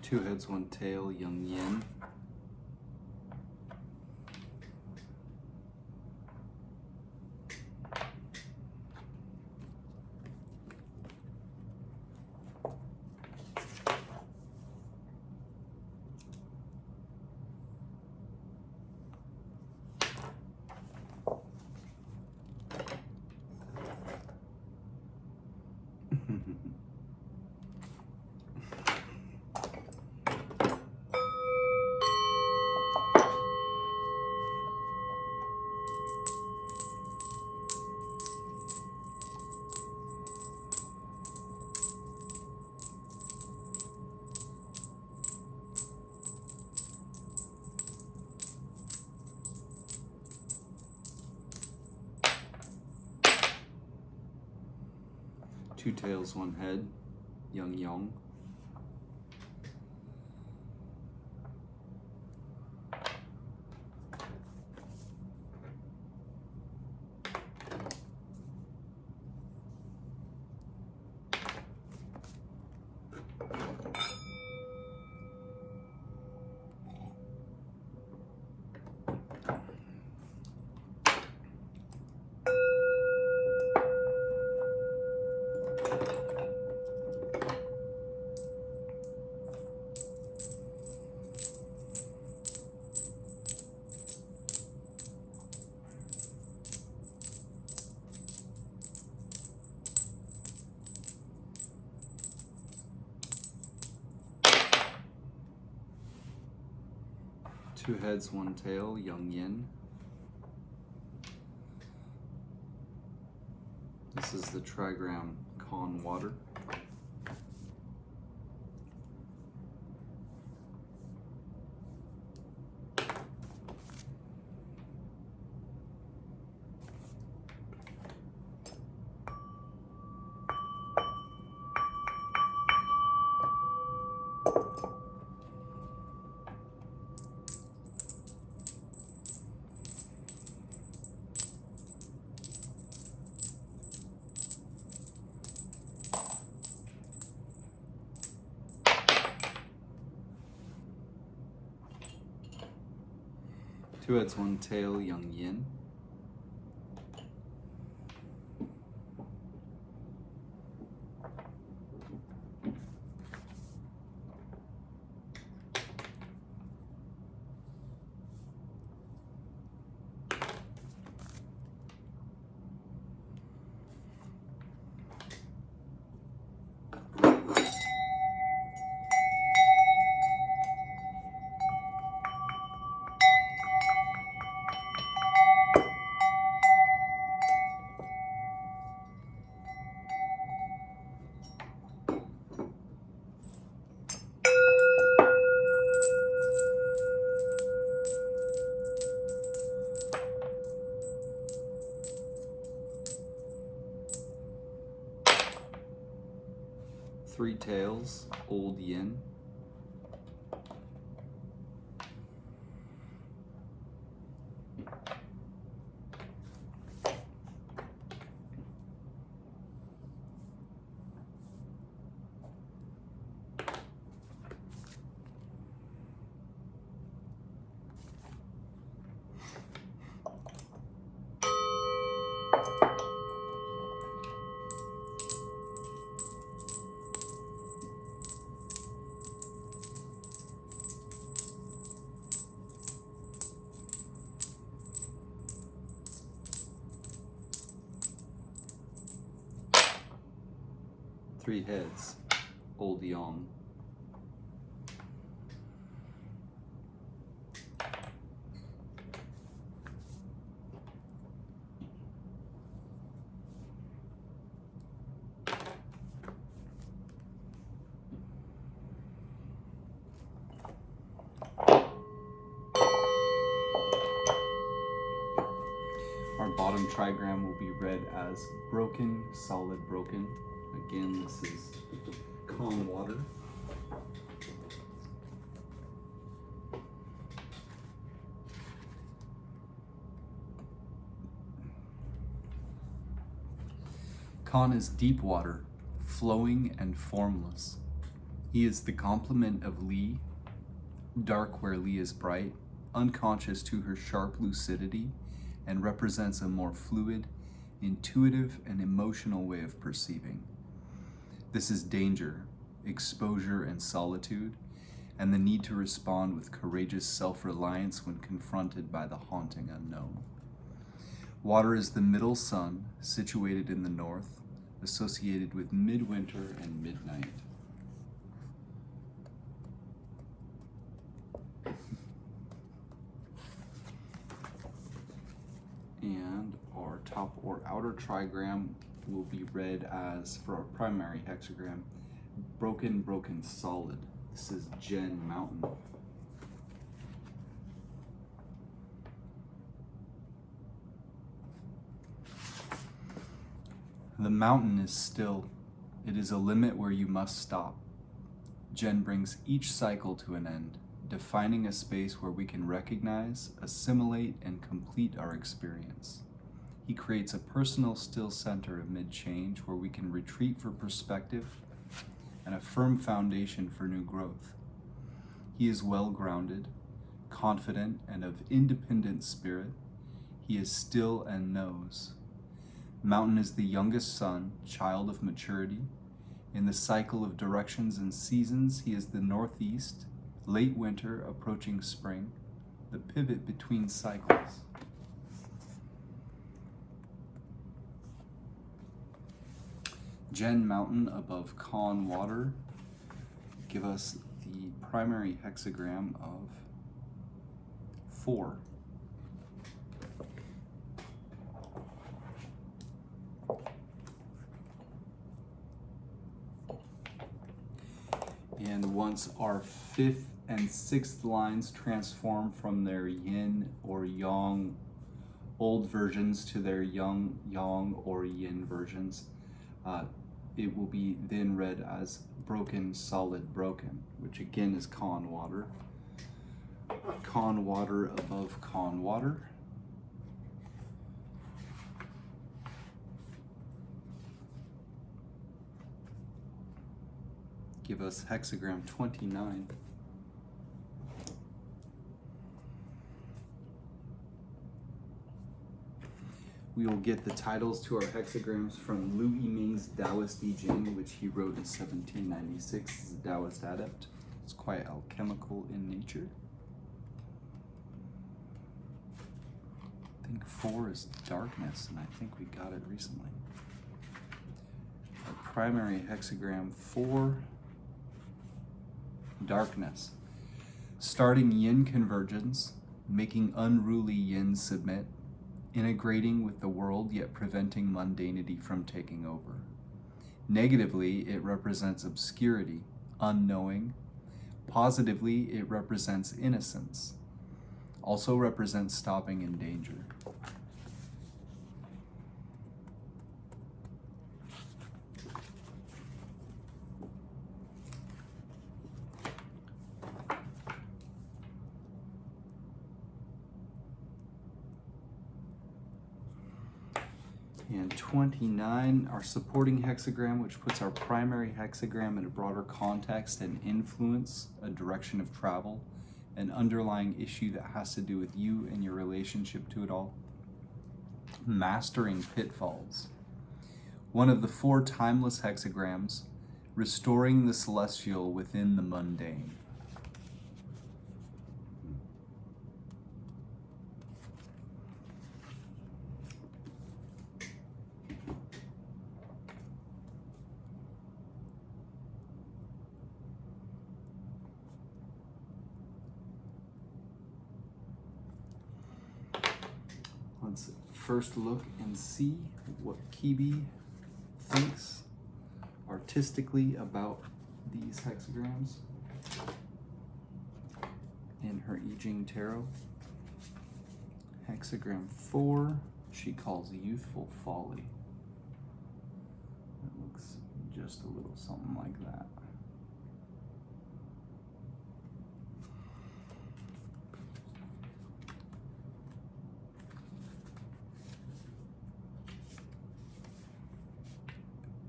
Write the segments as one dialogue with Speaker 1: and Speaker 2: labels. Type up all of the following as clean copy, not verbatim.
Speaker 1: Two heads, one tail, Yang Yin. Two tails, one head, Yang Yang. Two heads, one tail, Yang Yin. This is the Trigram Con Water. Two heads, one tail, Yang Yin. 3 tails, old yin. 3 heads, old yang. Our bottom trigram will be read as broken, solid, broken. Again, this is calm water. Khan is deep water, flowing and formless. He is the complement of Li, dark where Li is bright, unconscious to her sharp lucidity, and represents a more fluid, intuitive, and emotional way of perceiving. This is danger, exposure, and solitude, and the need to respond with courageous self-reliance when confronted by the haunting unknown. Water is the middle sun, situated in the north, associated with midwinter and midnight. And our top or outer trigram will be read as, for our primary hexagram, broken, broken, solid. This is Gen Mountain. The mountain is still. It is a limit where you must stop. Gen brings each cycle to an end, defining a space where we can recognize, assimilate, and complete our experience. He creates a personal still center amid change where we can retreat for perspective and a firm foundation for new growth. He is well grounded, confident, and of independent spirit. He is still and knows. Mountain is the youngest son, child of maturity. In the cycle of directions and seasons, he is the northeast, late winter, approaching spring, the pivot between cycles. Gen Mountain above Khan Water give us the primary hexagram of 4. And once our 5th and 6th lines transform from their yin or yang old versions to their yang or yin versions, it will be then read as broken, solid, broken, which again is Khan water. Khan water above Khan water. Give us hexagram 29. We will get the titles to our hexagrams from Lu Yiming's Taoist I Ching, which he wrote in 1796 as a Taoist adept. It's quite alchemical in nature. I think 4 is darkness, and I think we got it recently. Our primary hexagram 4, darkness. Starting yin convergence, making unruly yin submit, integrating with the world yet preventing mundanity from taking over. Negatively, it represents obscurity, unknowing. Positively, it represents innocence. Also represents stopping in danger. And 29, our supporting hexagram, which puts our primary hexagram in a broader context and influence, a direction of travel, an underlying issue that has to do with you and your relationship to it all. Mastering pitfalls. One of the 4 timeless hexagrams, restoring the celestial within the mundane. Let's first look and see what Kibi thinks artistically about these hexagrams in her I Ching Tarot. Hexagram 4, she calls youthful folly. It looks just a little something like that.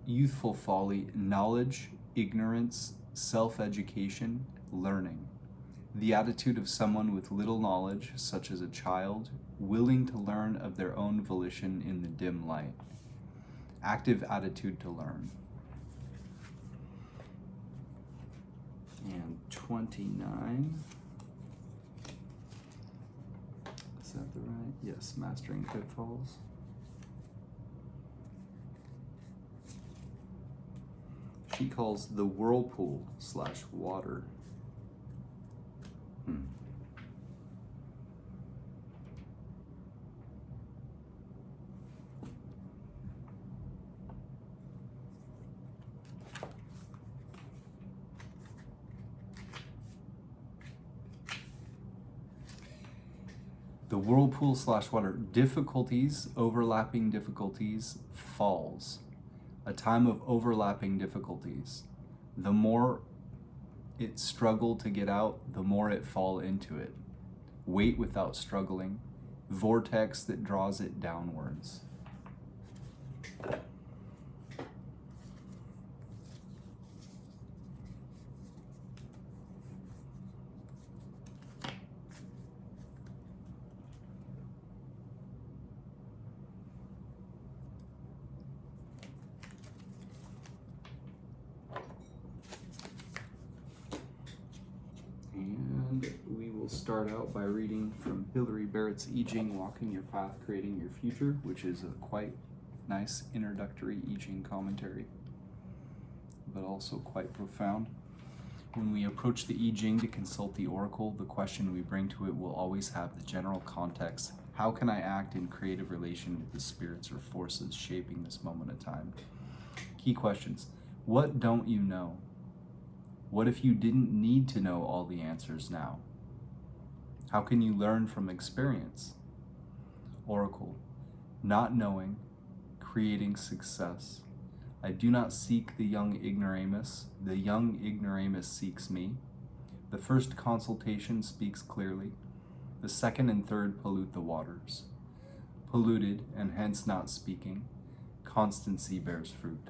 Speaker 1: Youthful folly, knowledge, ignorance, self-education, learning. The attitude of someone with little knowledge, such as a child, willing to learn of their own volition in the dim light. Active attitude to learn. And 29. Is that the right? Yes, mastering pitfalls. She calls the whirlpool / water. The whirlpool / water. Difficulties, overlapping difficulties, falls. A time of overlapping difficulties. The more it struggled to get out, the more it fall into it. Wait without struggling. Vortex that draws it downwards. Start out by reading from Hilary Barrett's I Ching, Walking Your Path, Creating Your Future, which is a quite nice introductory I Ching commentary, but also quite profound. When we approach the I Ching to consult the oracle, the question we bring to it will always have the general context. How can I act in creative relation with the spirits or forces shaping this moment of time? Key questions. What don't you know? What if you didn't need to know all the answers now? How can you learn from experience? Oracle, not knowing, creating success. I do not seek the young ignoramus. The young ignoramus seeks me. The first consultation speaks clearly. The second and third pollute the waters. Polluted and hence not speaking, constancy bears fruit.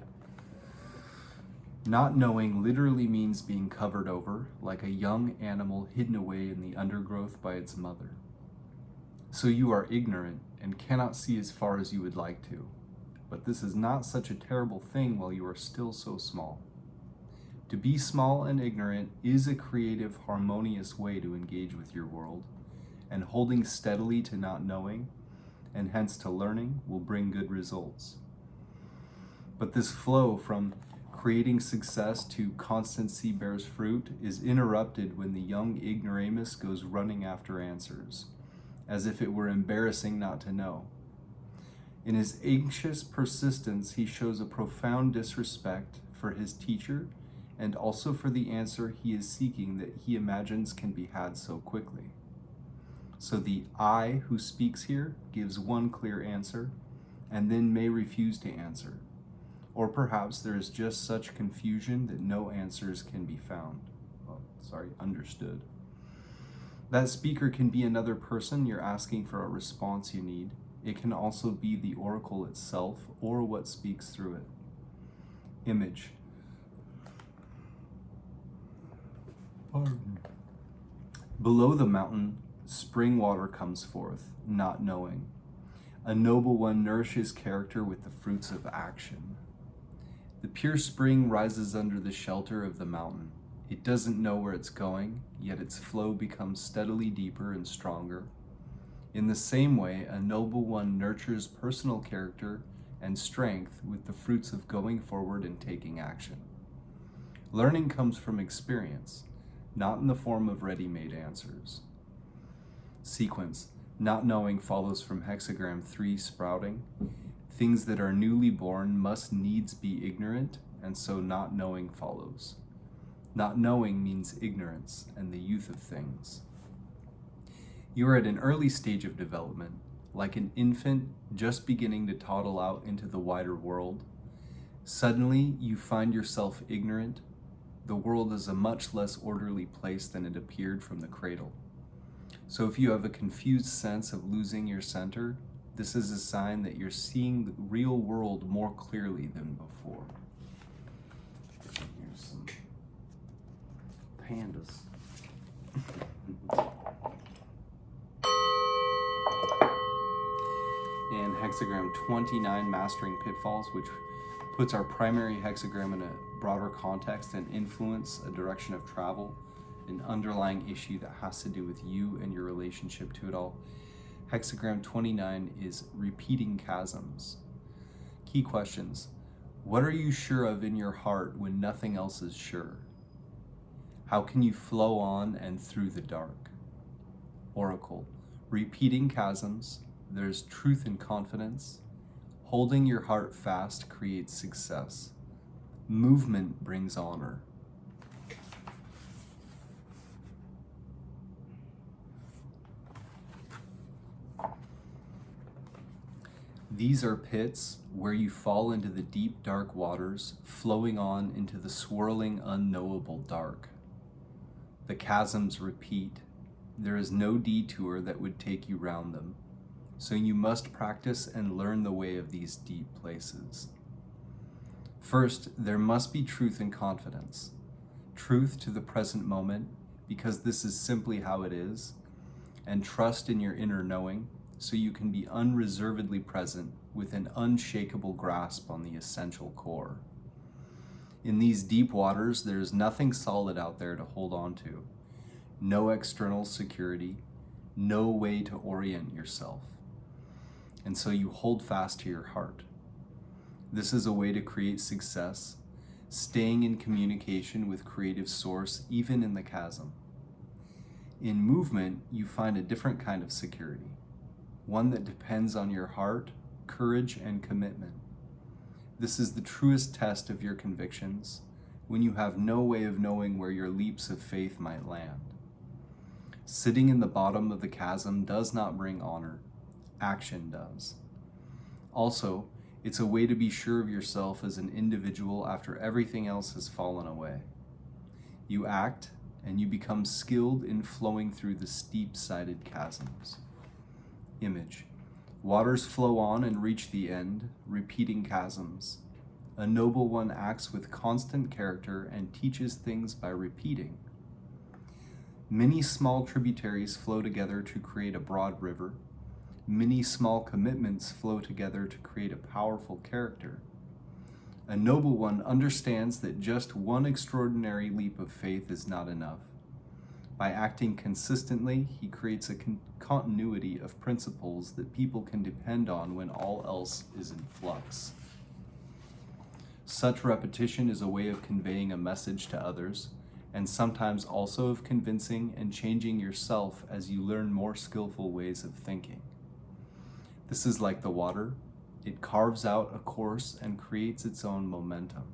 Speaker 1: Not knowing literally means being covered over, like a young animal hidden away in the undergrowth by its mother. So you are ignorant and cannot see as far as you would like to. But this is not such a terrible thing while you are still so small. To be small and ignorant is a creative, harmonious way to engage with your world, and holding steadily to not knowing, and hence to learning, will bring good results. But this flow from creating success to constancy bears fruit is interrupted when the young ignoramus goes running after answers, as if it were embarrassing not to know. In his anxious persistence, he shows a profound disrespect for his teacher and also for the answer he is seeking that he imagines can be had so quickly. So the I who speaks here gives one clear answer and then may refuse to answer. Or perhaps there is just such confusion that no answers can be found. Understood. That speaker can be another person you're asking for a response you need. It can also be the oracle itself or what speaks through it. Image. Below the mountain, spring water comes forth, not knowing. A noble one nourishes character with the fruits of action. The pure spring rises under the shelter of the mountain. It doesn't know where it's going, yet its flow becomes steadily deeper and stronger. In the same way, a noble one nurtures personal character and strength with the fruits of going forward and taking action. Learning comes from experience, not in the form of ready-made answers. Sequence. Not knowing follows from Hexagram 3 sprouting. Things that are newly born must needs be ignorant, and so not knowing follows. Not knowing means ignorance and the youth of things. You are at an early stage of development, like an infant just beginning to toddle out into the wider world. Suddenly, you find yourself ignorant. The world is a much less orderly place than it appeared from the cradle. So if you have a confused sense of losing your center, this is a sign that you're seeing the real world more clearly than before. Here's some pandas. And Hexagram 29, Mastering Pitfalls, which puts our primary hexagram in a broader context and influence a direction of travel, an underlying issue that has to do with you and your relationship to it all. Hexagram 29 is repeating chasms. Key questions. What are you sure of in your heart when nothing else is sure? How can you flow on and through the dark? Oracle. Repeating chasms. There's truth and confidence. Holding your heart fast creates success. Movement brings honor. These are pits where you fall into the deep, dark waters, flowing on into the swirling, unknowable dark. The chasms repeat. There is no detour that would take you round them. So you must practice and learn the way of these deep places. First, there must be truth and confidence. Truth to the present moment, because this is simply how it is, and trust in your inner knowing, so you can be unreservedly present with an unshakable grasp on the essential core. In these deep waters, there is nothing solid out there to hold on to. No external security, no way to orient yourself. And so you hold fast to your heart. This is a way to create success, staying in communication with creative source, even in the chasm. In movement, you find a different kind of security, one that depends on your heart, courage, and commitment. This is the truest test of your convictions, when you have no way of knowing where your leaps of faith might land. Sitting in the bottom of the chasm does not bring honor. Action does. Also, it's a way to be sure of yourself as an individual after everything else has fallen away. You act, and you become skilled in flowing through the steep-sided chasms. Image. Waters flow on and reach the end, repeating chasms. A noble one acts with constant character and teaches things by repeating. Many small tributaries flow together to create a broad river. Many small commitments flow together to create a powerful character. A noble one understands that just one extraordinary leap of faith is not enough. By acting consistently, he creates a continuity of principles that people can depend on when all else is in flux. Such repetition is a way of conveying a message to others, and sometimes also of convincing and changing yourself as you learn more skillful ways of thinking. This is like the water. It carves out a course and creates its own momentum.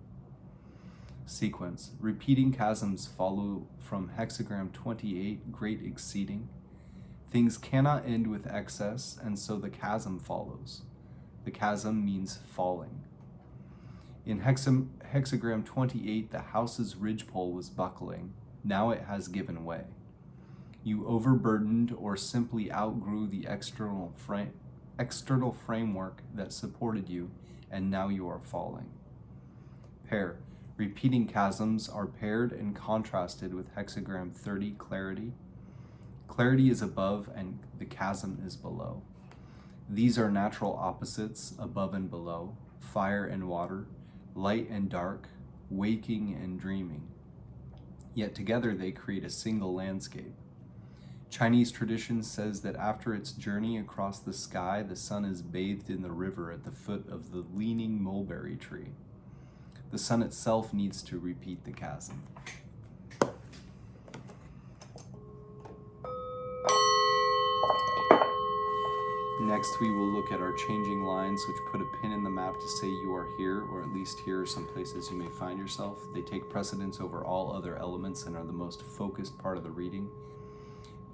Speaker 1: Sequence. Repeating chasms follow from Hexagram 28, Great Exceeding. Things cannot end with excess, and so the chasm follows. The chasm means falling. In Hexagram 28, the house's ridgepole was buckling. Now it has given way. You overburdened or simply outgrew the external frame external framework that supported you, and now you are falling. Pair. Repeating chasms are paired and contrasted with hexagram 30, clarity. Clarity is above and the chasm is below. These are natural opposites, above and below, fire and water, light and dark, waking and dreaming. Yet together they create a single landscape. Chinese tradition says that after its journey across the sky, the sun is bathed in the river at the foot of the leaning mulberry tree. The sun itself needs to repeat the chasm. Next, we will look at our changing lines, which put a pin in the map to say you are here, or at least here are some places you may find yourself. They take precedence over all other elements and are the most focused part of the reading.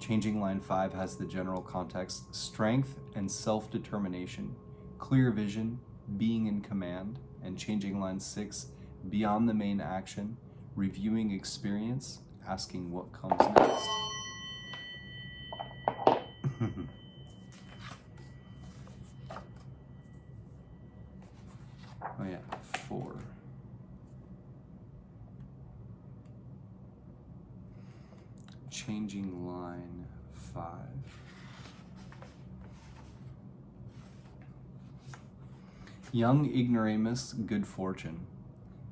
Speaker 1: Changing line 5 has the general context: strength and self-determination, clear vision, being in command. And changing line 6, beyond the main action, reviewing experience, asking what comes next. Oh yeah, 4. Changing line 5. Young ignoramus, good fortune.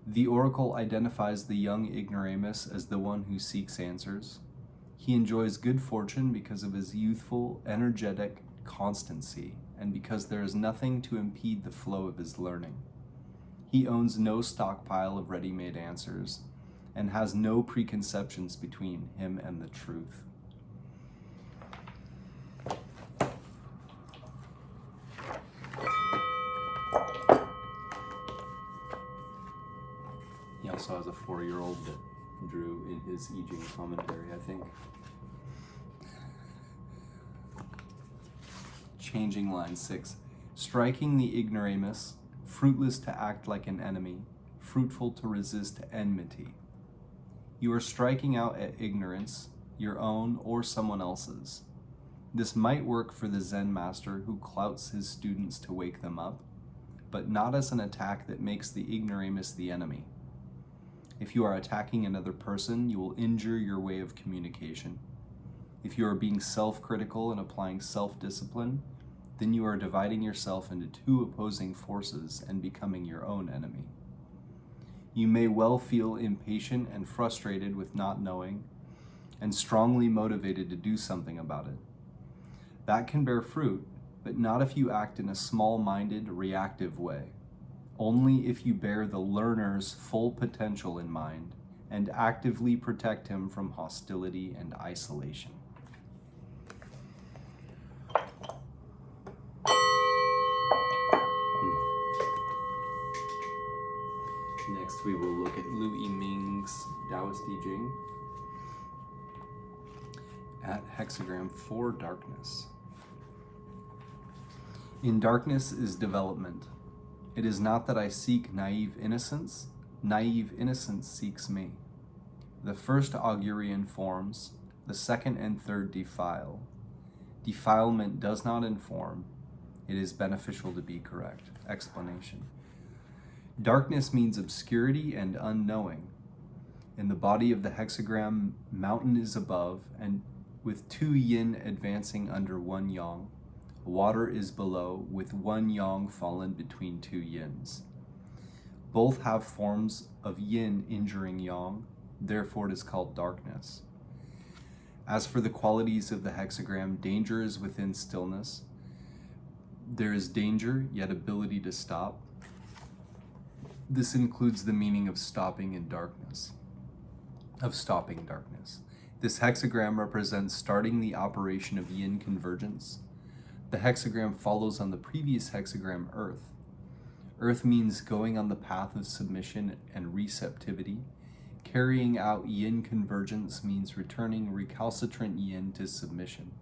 Speaker 1: The oracle identifies the young ignoramus as the one who seeks answers. He enjoys good fortune because of his youthful, energetic constancy, and because there is nothing to impede the flow of his learning. He owns no stockpile of ready-made answers, and has no preconceptions between him and the truth. He also has a 4-year-old that drew in his I Ching commentary, I think. Changing line 6. Striking the ignoramus, fruitless to act like an enemy, fruitful to resist enmity. You are striking out at ignorance, your own or someone else's. This might work for the Zen master who clouts his students to wake them up, but not as an attack that makes the ignoramus the enemy. If you are attacking another person, you will injure your way of communication. If you are being self-critical and applying self-discipline, then you are dividing yourself into 2 opposing forces and becoming your own enemy. You may well feel impatient and frustrated with not knowing, and strongly motivated to do something about it. That can bear fruit, but not if you act in a small-minded, reactive way. Only if you bear the learner's full potential in mind and actively protect him from hostility and isolation. Next, we will look at Louis Ming's Taoist I Ching at hexagram 4, darkness. In darkness is development. It is not that I seek naive innocence seeks me. The first augury informs, the second and third defile. Defilement does not inform, it is beneficial to be correct. Explanation. Darkness means obscurity and unknowing. In the body of the hexagram, mountain is above, and with 2 yin advancing under 1 yang. Water is below, with 1 yang fallen between 2 yins. Both have forms of yin injuring yang, therefore it is called darkness. As for the qualities of the hexagram, danger is within stillness. There is danger, yet ability to stop. This includes the meaning of stopping in darkness, This hexagram represents starting the operation of yin convergence. The hexagram follows on the previous hexagram, Earth. Earth means going on the path of submission and receptivity. Carrying out yin convergence means returning recalcitrant yin to submission.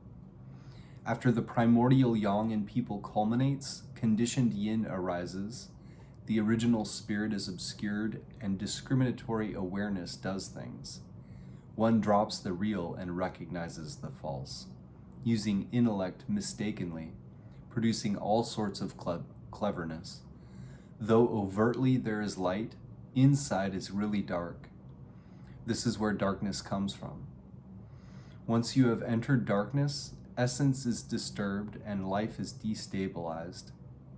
Speaker 1: After the primordial yang in people culminates, conditioned yin arises. The original spirit is obscured, and discriminatory awareness does things. One drops the real and recognizes the false. Using intellect mistakenly producing all sorts of cleverness. Though overtly there is light, inside is really dark. This is where darkness comes from. Once you have entered darkness, essence is disturbed and life is destabilized.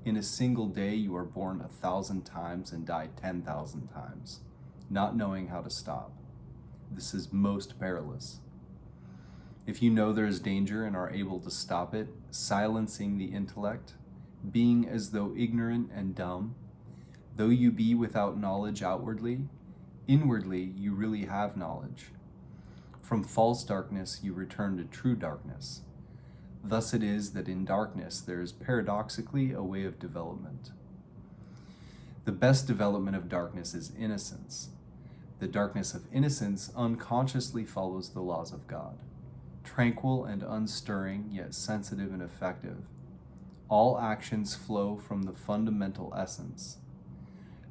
Speaker 1: In a single day, you are born 1,000 times and die 10,000 times, not knowing how to stop. This is most perilous. If you know there is danger and are able to stop it, silencing the intellect, being as though ignorant and dumb, though you be without knowledge outwardly, inwardly you really have knowledge. From false darkness you return to true darkness. Thus it is that in darkness there is paradoxically a way of development. The best development of darkness is innocence. The darkness of innocence unconsciously follows the laws of God, tranquil and unstirring, yet sensitive and effective. All actions flow from the fundamental essence.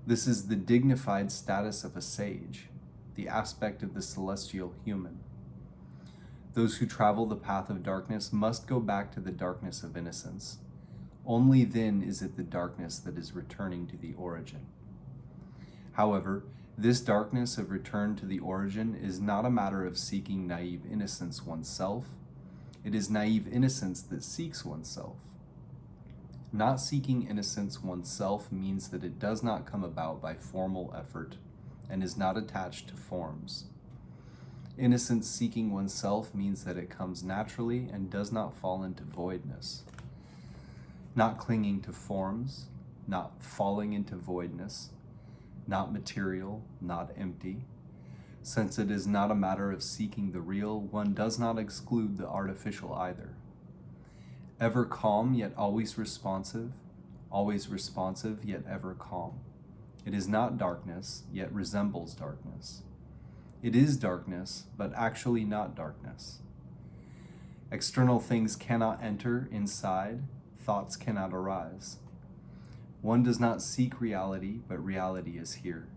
Speaker 1: This is the dignified status of a sage, the aspect of the celestial human. Those who travel the path of darkness must go back to the darkness of innocence. Only then is it the darkness that is returning to the origin. However, this darkness of return to the origin is not a matter of seeking naive innocence oneself. It is naive innocence that seeks oneself. Not seeking innocence oneself means that it does not come about by formal effort and is not attached to forms. Innocence seeking oneself means that it comes naturally and does not fall into voidness. Not clinging to forms, not falling into voidness, not material, not empty. Since it is not a matter of seeking the real, one does not exclude the artificial either. Ever calm, yet always responsive yet ever calm. It is not darkness, yet resembles darkness. It is darkness, but actually not darkness. External things cannot enter inside, thoughts cannot arise. One does not seek reality, but reality is here.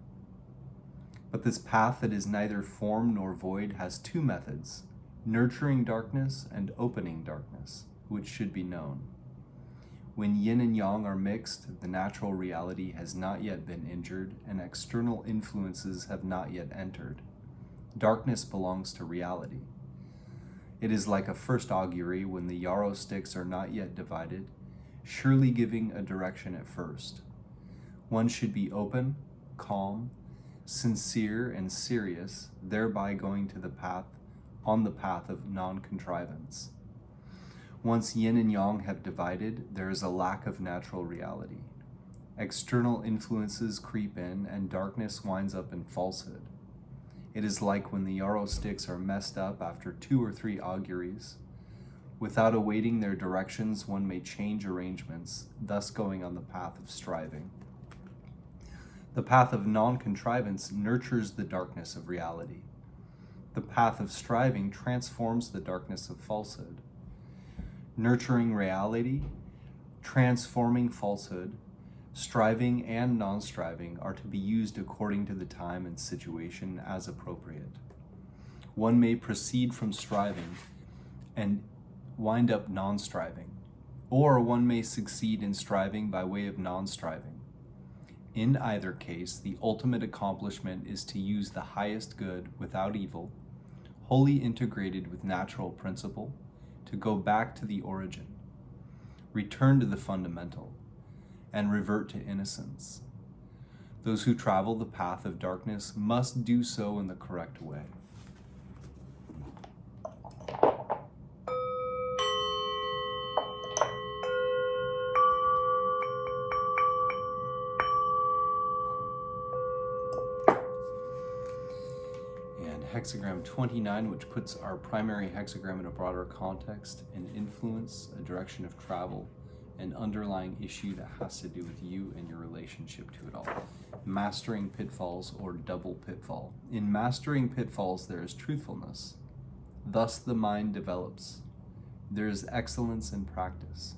Speaker 1: But this path that is neither form nor void has two methods, nurturing darkness and opening darkness, which should be known. When yin and yang are mixed, the natural reality has not yet been injured, and external influences have not yet entered. Darkness belongs to reality. It is like a first augury when the yarrow sticks are not yet divided, surely giving a direction at first. One should be open, calm, sincere, and serious, thereby going to the path of non-contrivance. Once yin and yang have divided, there is a lack of natural reality. External influences creep in, and darkness winds up in falsehood. It is like when the yarrow sticks are messed up after 2 or 3 auguries. Without awaiting their directions, one may change arrangements, thus going on the path of striving. The path of non-contrivance nurtures the darkness of reality. The path of striving transforms the darkness of falsehood. Nurturing reality, transforming falsehood, striving and non-striving are to be used according to the time and situation as appropriate. One may proceed from striving and wind up non-striving, or one may succeed in striving by way of non-striving. In either case, the ultimate accomplishment is to use the highest good without evil, wholly integrated with natural principle, to go back to the origin, return to the fundamental, and revert to innocence. Those who travel the path of darkness must do so in the correct way. Hexagram 29, which puts our primary hexagram in a broader context, an influence, a direction of travel, an underlying issue that has to do with you and your relationship to it all. Mastering pitfalls, or double pitfall. In mastering pitfalls, there is truthfulness. Thus the mind develops. There is excellence in practice.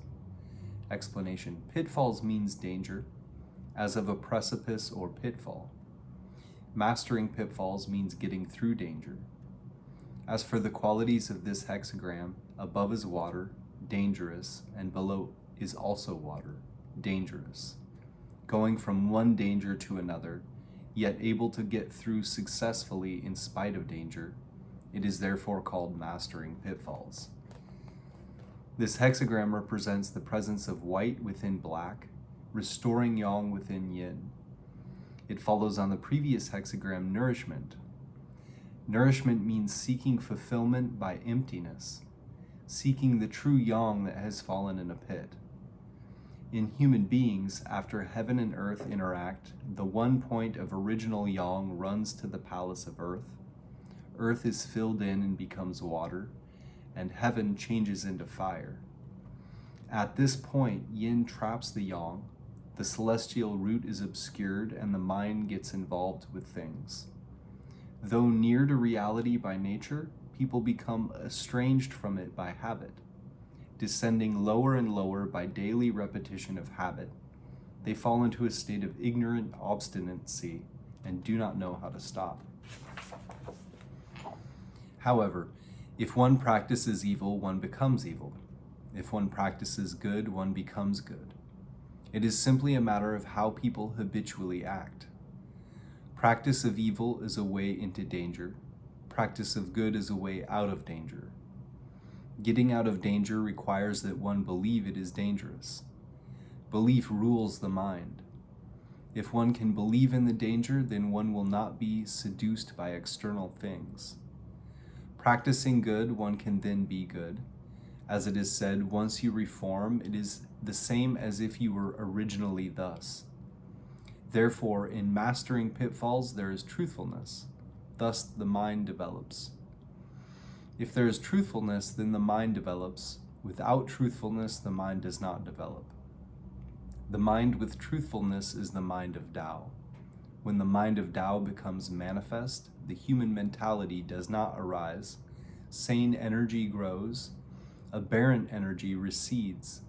Speaker 1: Explanation. Pitfalls means danger, as of a precipice or pitfall. Mastering pitfalls means getting through danger. As for the qualities of this hexagram, above is water, dangerous, and below is also water, dangerous, going from one danger to another, yet able to get through successfully in spite of danger. It is therefore called mastering pitfalls. This hexagram represents the presence of white within black, restoring yang within yin. It follows on the previous hexagram, nourishment. Nourishment means seeking fulfillment by emptiness, seeking the true yang that has fallen in a pit. In human beings, after heaven and earth interact, the one point of original yang runs to the palace of earth. Earth is filled in and becomes water, and heaven changes into fire. At this point, yin traps the yang, the celestial root is obscured, and the mind gets involved with things. Though near to reality by nature, people become estranged from it by habit. Descending lower and lower by daily repetition of habit, they fall into a state of ignorant obstinacy and do not know how to stop. However, if one practices evil, one becomes evil. If one practices good, one becomes good. It is simply a matter of how people habitually act. Practice of evil is a way into danger. Practice of good is a way out of danger. Getting out of danger requires that one believe it is dangerous. Belief rules the mind. If one can believe in the danger, then one will not be seduced by external things. Practicing good, one can then be good. As it is said, once you reform, it is the same as if you were originally thus. Therefore, in mastering pitfalls, there is truthfulness. Thus, the mind develops. If there is truthfulness, then the mind develops. Without truthfulness, the mind does not develop. The mind with truthfulness is the mind of Tao. When the mind of Tao becomes manifest, the human mentality does not arise. Sane energy grows, aberrant energy recedes,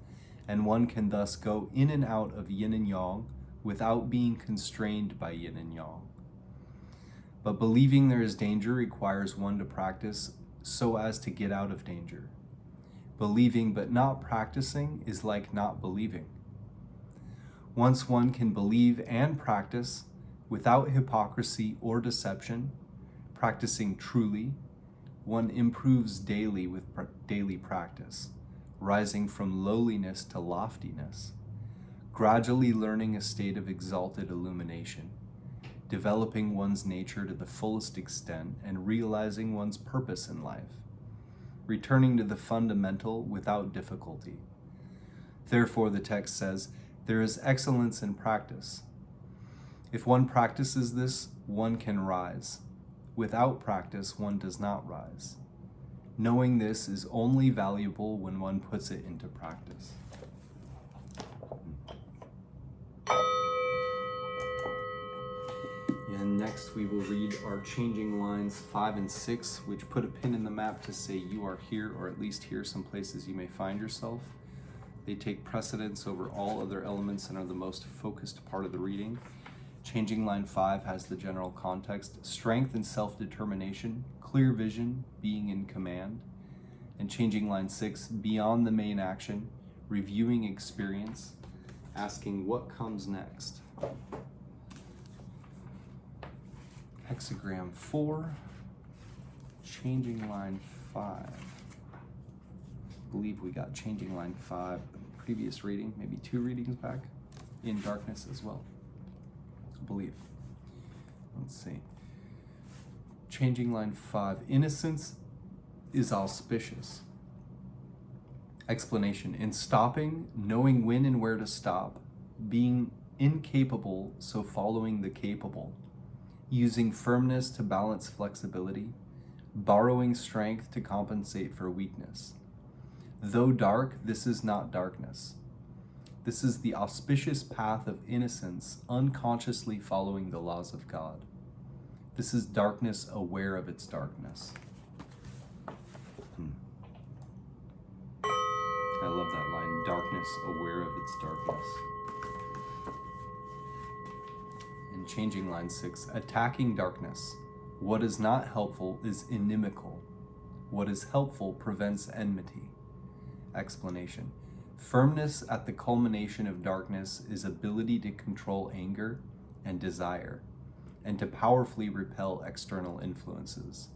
Speaker 1: and one can thus go in and out of yin and yang without being constrained by yin and yang. But believing there is danger requires one to practice so as to get out of danger. Believing but not practicing is like not believing. Once one can believe and practice without hypocrisy or deception, practicing truly, one improves daily with daily practice, rising from lowliness to loftiness, gradually learning a state of exalted illumination, developing one's nature to the fullest extent and realizing one's purpose in life, returning to the fundamental without difficulty. Therefore, the text says, there is excellence in practice. If one practices this, one can rise. Without practice, one does not rise. Knowing this is only valuable when one puts it into practice. And next we will read our changing lines 5 and 6, which put a pin in the map to say you are here, or at least here some places you may find yourself. They take precedence over all other elements and are the most focused part of the reading. Changing line 5 has the general context: strength and self-determination, clear vision, being in command. And changing line 6, beyond the main action, reviewing experience, asking what comes next. Hexagram 4, changing line 5. I believe we got changing line 5 in the previous reading, maybe 2 readings back, in darkness as well. I believe. Let's see. Changing line 5. Innocence is auspicious. Explanation. In stopping, knowing when and where to stop, being incapable, so following the capable, using firmness to balance flexibility, borrowing strength to compensate for weakness. Though dark, this is not darkness. This is the auspicious path of innocence, unconsciously following the laws of God. This is darkness aware of its darkness. I love that line, darkness aware of its darkness. And changing line 6, attacking darkness. What is not helpful is inimical. What is helpful prevents enmity. Explanation. Firmness at the culmination of darkness is ability to control anger and desire, and to powerfully repel external influences.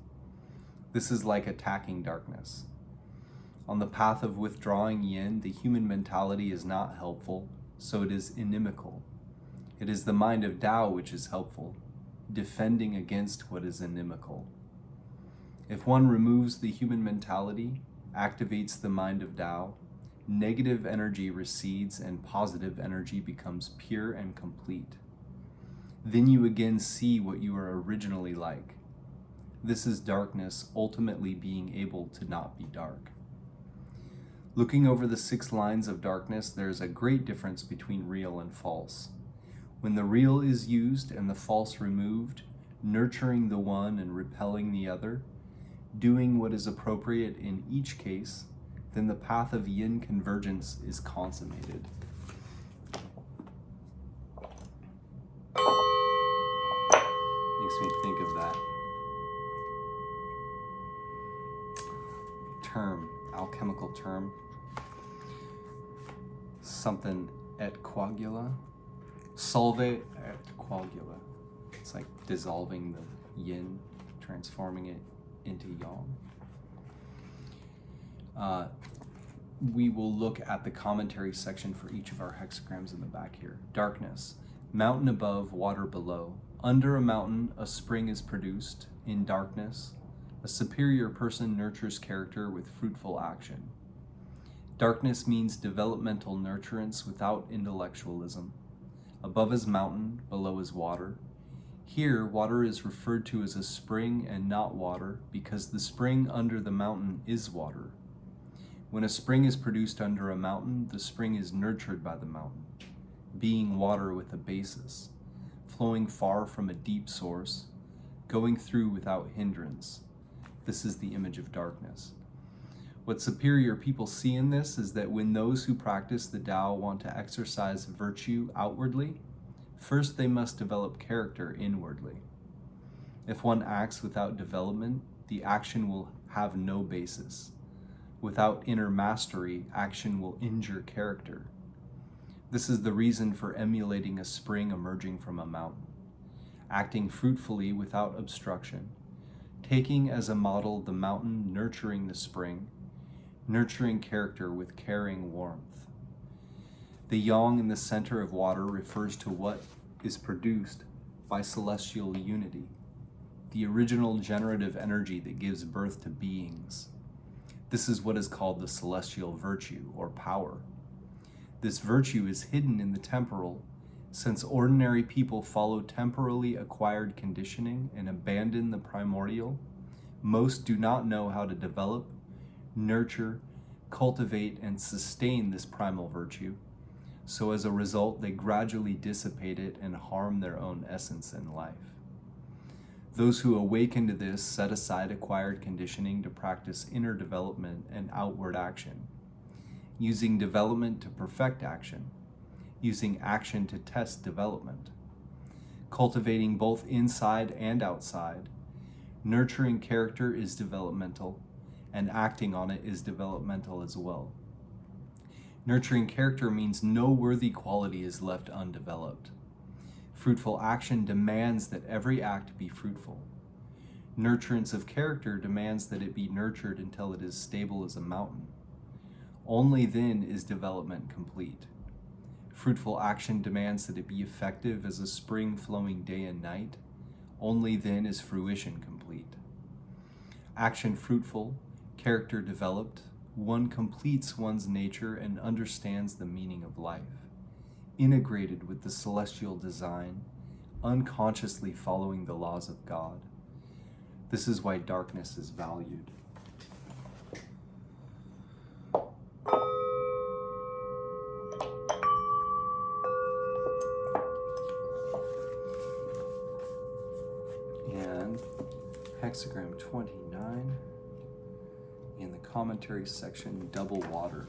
Speaker 1: This is like attacking darkness. On the path of withdrawing yin, the human mentality is not helpful, so it is inimical. It is the mind of Tao which is helpful, defending against what is inimical. If one removes the human mentality, activates the mind of Tao, negative energy recedes and positive energy becomes pure and complete. Then you again see what you were originally like. This is darkness ultimately being able to not be dark. Looking over the 6 lines of darkness, there is a great difference between real and false. When the real is used and the false removed, nurturing the one and repelling the other, doing what is appropriate in each case, then the path of yin convergence is consummated. Makes me think of that term, alchemical term, something et coagula, solve et coagula. It's like dissolving the yin, transforming it into yang. We will look at the commentary section for each of our hexagrams in the back here. Darkness, mountain above, water below. Under a mountain, a spring is produced. In darkness, a superior person nurtures character with fruitful action. Darkness means developmental nurturance without intellectualism. Above is mountain, below is water. Here, water is referred to as a spring and not water because the spring under the mountain is water. When a spring is produced under a mountain, the spring is nurtured by the mountain, being water with a basis, flowing far from a deep source, going through without hindrance. This is the image of darkness. What superior people see in this is that when those who practice the Tao want to exercise virtue outwardly, first they must develop character inwardly. If one acts without development, the action will have no basis. Without inner mastery, action will injure character. This is the reason for emulating a spring emerging from a mountain, acting fruitfully without obstruction, taking as a model the mountain nurturing the spring, nurturing character with caring warmth. The yang in the center of water refers to what is produced by celestial unity, the original generative energy that gives birth to beings. This is what is called the celestial virtue or power. This virtue is hidden in the temporal, since ordinary people follow temporally acquired conditioning and abandon the primordial. Most do not know how to develop, nurture, cultivate, and sustain this primal virtue. So as a result, they gradually dissipate it and harm their own essence in life. Those who awaken to this set aside acquired conditioning to practice inner development and outward action, using development to perfect action, using action to test development, cultivating both inside and outside. Nurturing character is developmental, and acting on it is developmental as well. Nurturing character means no worthy quality is left undeveloped. Fruitful action demands that every act be fruitful. Nurturance of character demands that it be nurtured until it is stable as a mountain. Only then is development complete. Fruitful action demands that it be effective as a spring flowing day and night. Only then is fruition complete. Action fruitful, character developed, one completes one's nature and understands the meaning of life. Integrated with the celestial design, unconsciously following the laws of God. This is why darkness is valued. And hexagram 29, in the commentary section, double water.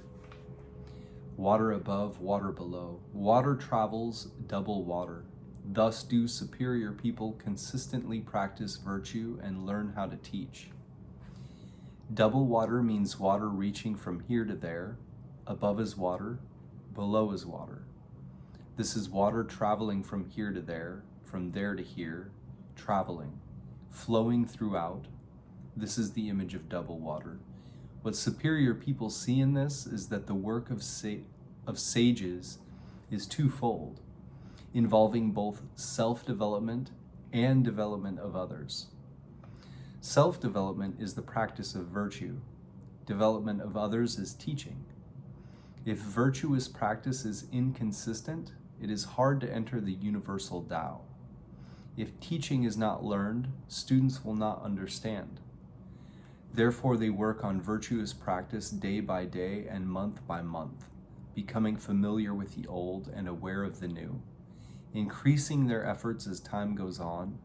Speaker 1: Water above, water below. Water travels, double water. Thus do superior people consistently practice virtue and learn how to teach. Double water means water reaching from here to there, Above is water, below is water. This is water traveling from here to there, from there to here, traveling, flowing throughout. This is the image of double water. What superior people see in this is that the work of sages is twofold, involving both self-development and development of others. Self-development is the practice of virtue. Development of others is teaching. If virtuous practice is inconsistent, it is hard to enter the universal Tao. If teaching is not learned, students will not understand. Therefore, they work on virtuous practice day by day and month by month, becoming familiar with the old and aware of the new, increasing their efforts as time goes on,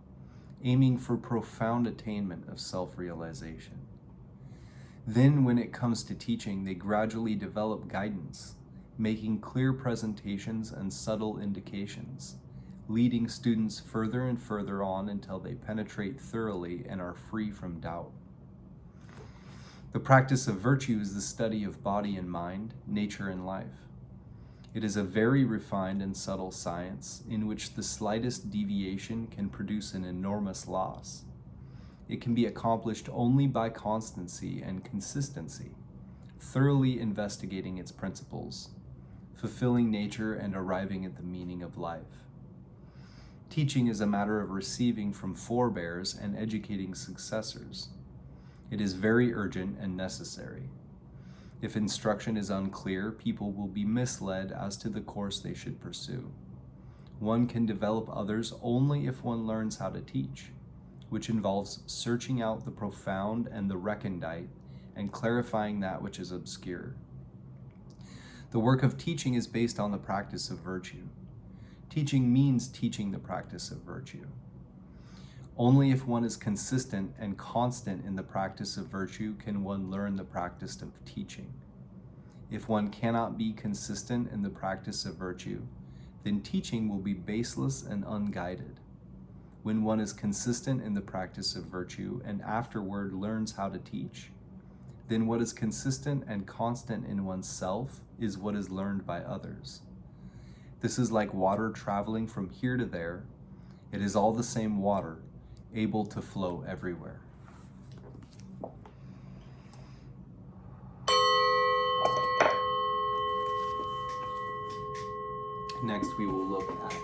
Speaker 1: aiming for profound attainment of self-realization. Then, when it comes to teaching, they gradually develop guidance, making clear presentations and subtle indications, leading students further and further on until they penetrate thoroughly and are free from doubt. The practice of virtue is the study of body and mind, nature and life. It is a very refined and subtle science in which the slightest deviation can produce an enormous loss. It can be accomplished only by constancy and consistency, thoroughly investigating its principles, fulfilling nature and arriving at the meaning of life. Teaching is a matter of receiving from forebears and educating successors. It is very urgent and necessary. If instruction is unclear, people will be misled as to the course they should pursue. One can develop others only if one learns how to teach, which involves searching out the profound and the recondite and clarifying that which is obscure. The work of teaching is based on the practice of virtue. Teaching means teaching the practice of virtue. Only if one is consistent and constant in the practice of virtue can one learn the practice of teaching. If one cannot be consistent in the practice of virtue, then teaching will be baseless and unguided. When one is consistent in the practice of virtue and afterward learns how to teach, then what is consistent and constant in oneself is what is learned by others. This is like water traveling from here to there. It is all the same water, able to flow everywhere. Next, we will look at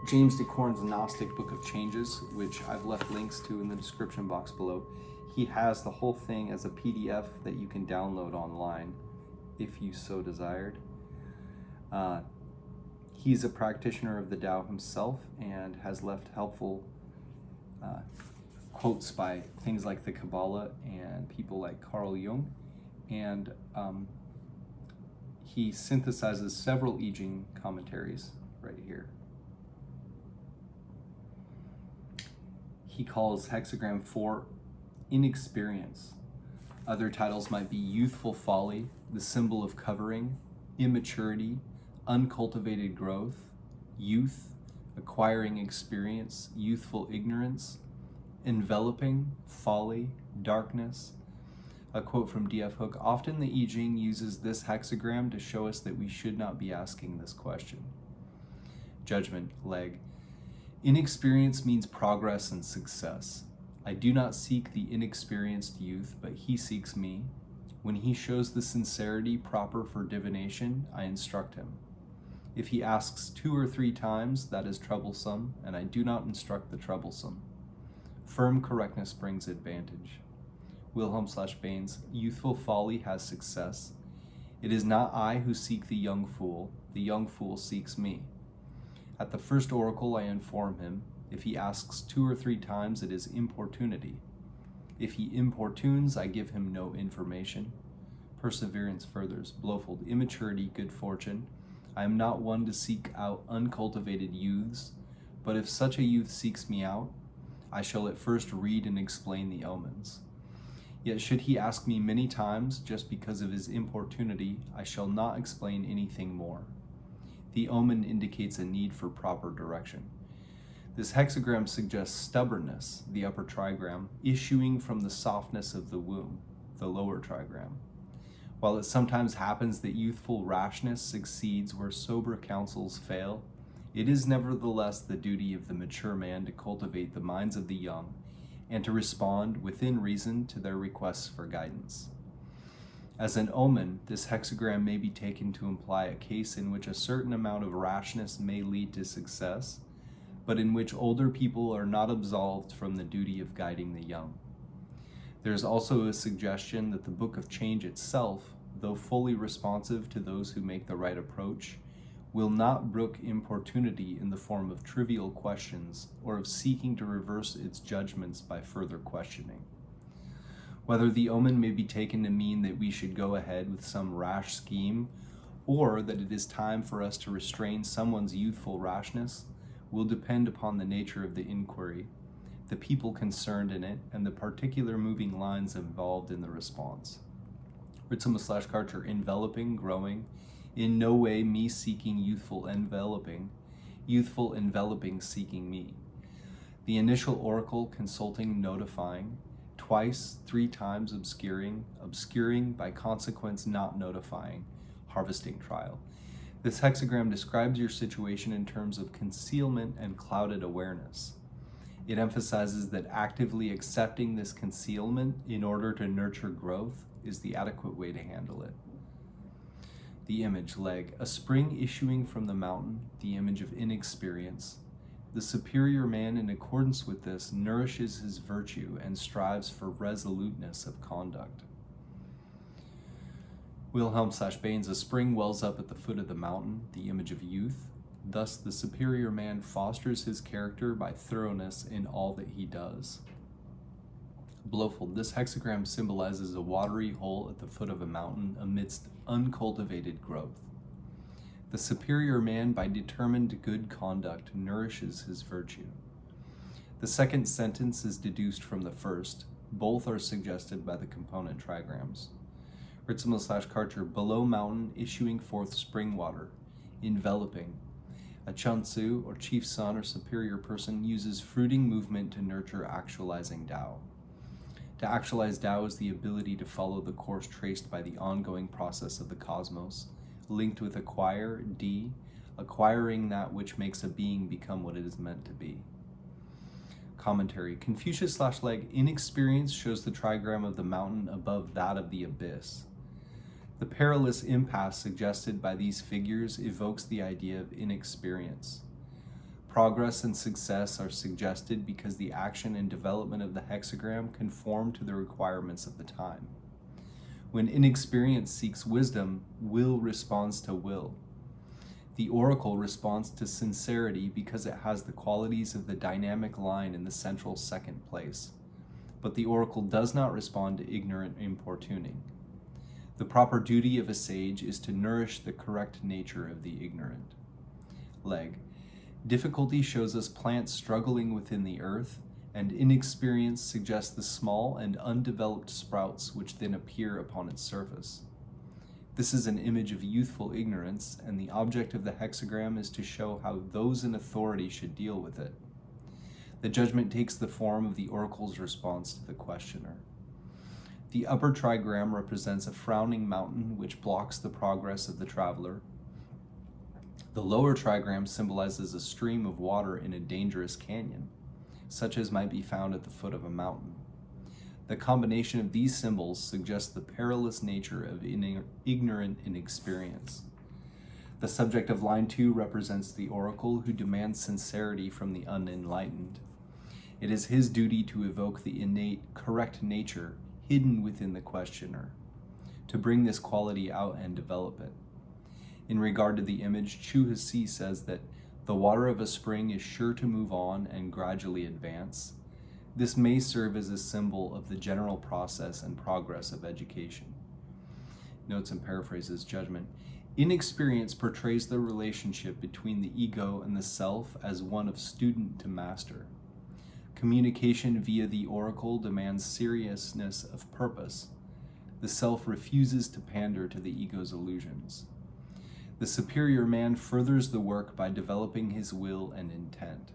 Speaker 1: James Dekorne's Gnostic Book of Changes, which I've left links to in the description box below. He has the whole thing as a PDF that you can download online if you so desired. He's a practitioner of the Tao himself and has left helpful quotes by things like the Kabbalah and people like Carl Jung, and he synthesizes several I Ching commentaries right here. He calls Hexagram 4 inexperience. Other titles might be youthful folly, the symbol of covering, immaturity, uncultivated growth, youth, acquiring experience, youthful ignorance, enveloping, folly, darkness. A quote from D.F. Hook: often the I Ching uses this hexagram to show us that we should not be asking this question. Judgment, leg. Inexperience means progress and success. I do not seek the inexperienced youth, but he seeks me. When he shows the sincerity proper for divination, I instruct him. If he asks 2 or 3 times, that is troublesome, and I do not instruct the troublesome. Firm correctness brings advantage. Wilhelm/Baines, youthful folly has success. It is not I who seek the young fool seeks me. At the first oracle I inform him. If he asks 2 or 3 times, it is importunity. If he importunes, I give him no information. Perseverance furthers. Blowfold, immaturity, good fortune. I am not one to seek out uncultivated youths, but if such a youth seeks me out, I shall at first read and explain the omens. Yet should he ask me many times, just because of his importunity, I shall not explain anything more. The omen indicates a need for proper direction. This hexagram suggests stubbornness, the upper trigram, issuing from the softness of the womb, the lower trigram. While it sometimes happens that youthful rashness succeeds where sober counsels fail, it is nevertheless the duty of the mature man to cultivate the minds of the young and to respond within reason to their requests for guidance. As an omen, this hexagram may be taken to imply a case in which a certain amount of rashness may lead to success, but in which older people are not absolved from the duty of guiding the young. There is also a suggestion that the Book of Change itself, though fully responsive to those who make the right approach, will not brook importunity in the form of trivial questions or of seeking to reverse its judgments by further questioning. Whether the omen may be taken to mean that we should go ahead with some rash scheme, or that it is time for us to restrain someone's youthful rashness, will depend upon the nature of the inquiry, the people concerned in it, and the particular moving lines involved in the response. Ritzema/Karcher, enveloping, growing, in no way me seeking youthful enveloping seeking me. The initial oracle consulting, notifying, twice, 3 times obscuring, by consequence not notifying, harvesting trial. This hexagram describes your situation in terms of concealment and clouded awareness. It emphasizes that actively accepting this concealment in order to nurture growth is the adequate way to handle it. The image, leg, a spring issuing from the mountain, the image of inexperience. The superior man, in accordance with this, nourishes his virtue and strives for resoluteness of conduct. Wilhelm/Baines, a spring wells up at the foot of the mountain, the image of youth. Thus, the superior man fosters his character by thoroughness in all that he does. Blofeld, this hexagram symbolizes a watery hole at the foot of a mountain amidst uncultivated growth. The superior man, by determined good conduct, nourishes his virtue. The second sentence is deduced from the first. Both are suggested by the component trigrams. Ritzema/Karcher, below mountain, issuing forth spring water, enveloping. A Chansu, or chief son or superior person, uses fruiting movement to nurture actualizing Tao. To actualize Tao is the ability to follow the course traced by the ongoing process of the cosmos, linked with acquire, acquiring that which makes a being become what it is meant to be. Commentary. Confucius/Leg, inexperience shows the trigram of the mountain above that of the abyss. The perilous impasse suggested by these figures evokes the idea of inexperience. Progress and success are suggested because the action and development of the hexagram conform to the requirements of the time. When inexperience seeks wisdom, will responds to will. The oracle responds to sincerity because it has the qualities of the dynamic line in the central second place. But the oracle does not respond to ignorant importuning. The proper duty of a sage is to nourish the correct nature of the ignorant. Leg. Difficulty shows us plants struggling within the earth, and inexperience suggests the small and undeveloped sprouts which then appear upon its surface. This is an image of youthful ignorance, and the object of the hexagram is to show how those in authority should deal with it. The judgment takes the form of the oracle's response to the questioner. The upper trigram represents a frowning mountain which blocks the progress of the traveler. The lower trigram symbolizes a stream of water in a dangerous canyon, such as might be found at the foot of a mountain. The combination of these symbols suggests the perilous nature of ignorant inexperience. The subject of line 2 represents the oracle who demands sincerity from the unenlightened. It is his duty to evoke the innate, correct nature hidden within the questioner, to bring this quality out and develop it. In regard to the image, Chu Hsi says that the water of a spring is sure to move on and gradually advance. This may serve as a symbol of the general process and progress of education. Notes and paraphrases. Judgment. Inexperience portrays the relationship between the ego and the self as one of student to master. Communication via the oracle demands seriousness of purpose. The self refuses to pander to the ego's illusions. The superior man furthers the work by developing his will and intent.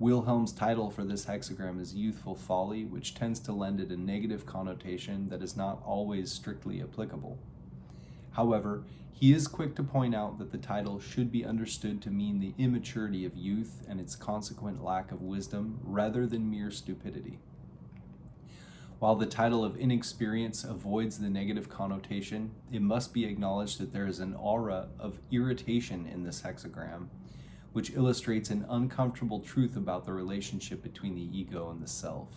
Speaker 1: Wilhelm's title for this hexagram is Youthful Folly, which tends to lend it a negative connotation that is not always strictly applicable. However, he is quick to point out that the title should be understood to mean the immaturity of youth and its consequent lack of wisdom rather than mere stupidity. While the title of inexperience avoids the negative connotation, it must be acknowledged that there is an aura of irritation in this hexagram, which illustrates an uncomfortable truth about the relationship between the ego and the self.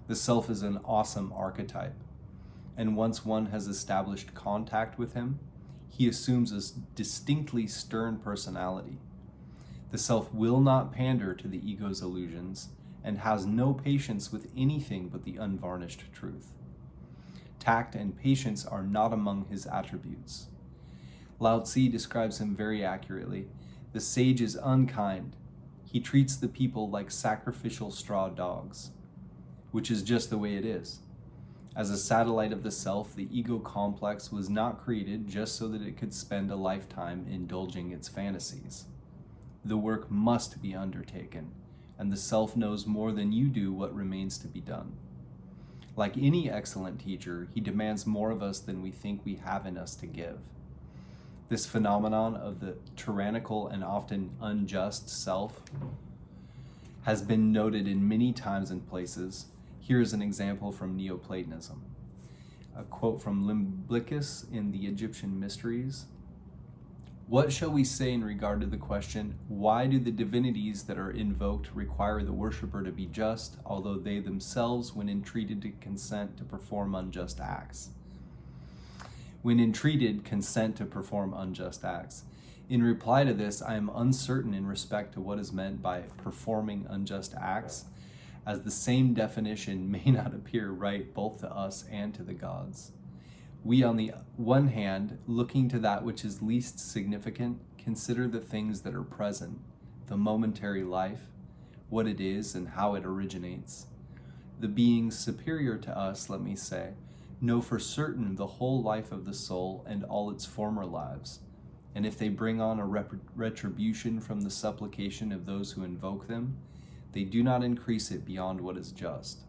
Speaker 1: The self is an awesome archetype, and once one has established contact with him, he assumes a distinctly stern personality. The self will not pander to the ego's illusions and has no patience with anything but the unvarnished truth. Tact and patience are not among his attributes. Lao Tzu describes him very accurately. The sage is unkind. He treats the people like sacrificial straw dogs, which is just the way it is. As a satellite of the self, the ego complex was not created just so that it could spend a lifetime indulging its fantasies. The work must be undertaken, and the self knows more than you do what remains to be done. Like any excellent teacher, he demands more of us than we think we have in us to give. This phenomenon of the tyrannical and often unjust self has been noted in many times and places. Here is an example from Neoplatonism. A quote from Iamblichus in the Egyptian Mysteries. What shall we say in regard to the question, why do the divinities that are invoked require the worshipper to be just, although they themselves, when entreated to consent to perform unjust acts? When entreated, consent to perform unjust acts. In reply to this, I am uncertain in respect to what is meant by performing unjust acts, as the same definition may not appear right both to us and to the gods. We, on the one hand, looking to that which is least significant, consider the things that are present, the momentary life, what it is and how it originates. The beings superior to us, let me say, know for certain the whole life of the soul and all its former lives, and if they bring on a retribution from the supplication of those who invoke them, they do not increase it beyond what is just.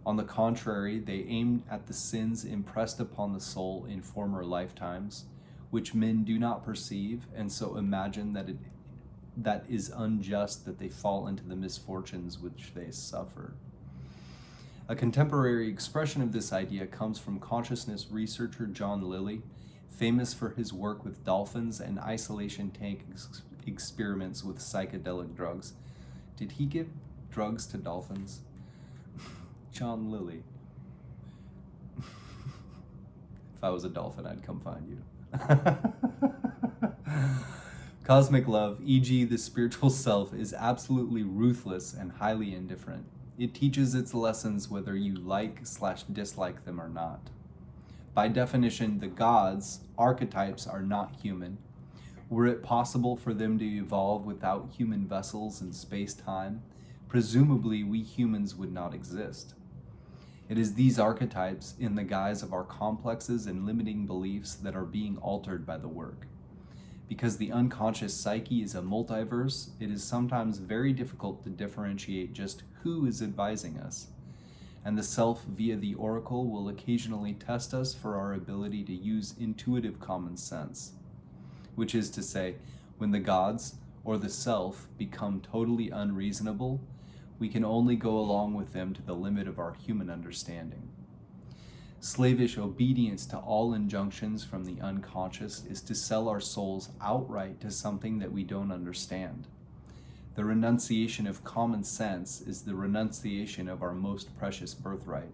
Speaker 1: On the contrary, they aim at the sins impressed upon the soul in former lifetimes, which men do not perceive, and so imagine that is unjust that they fall into the misfortunes which they suffer. A contemporary expression of this idea comes from consciousness researcher John Lilly, famous for his work with dolphins and isolation tank experiments with psychedelic drugs. Did he give drugs to dolphins? John Lilly. If I was a dolphin, I'd come find you. Cosmic love, e.g. the spiritual self, is absolutely ruthless and highly indifferent. It teaches its lessons whether you like/dislike them or not. By definition, the gods, archetypes, are not human. Were it possible for them to evolve without human vessels in space-time, presumably we humans would not exist. It is these archetypes, in the guise of our complexes and limiting beliefs, that are being altered by the work. Because the unconscious psyche is a multiverse, it is sometimes very difficult to differentiate just who is advising us. And the self via the oracle will occasionally test us for our ability to use intuitive common sense. Which is to say, when the gods, or the self, become totally unreasonable, we can only go along with them to the limit of our human understanding. Slavish obedience to all injunctions from the unconscious is to sell our souls outright to something that we don't understand. The renunciation of common sense is the renunciation of our most precious birthright.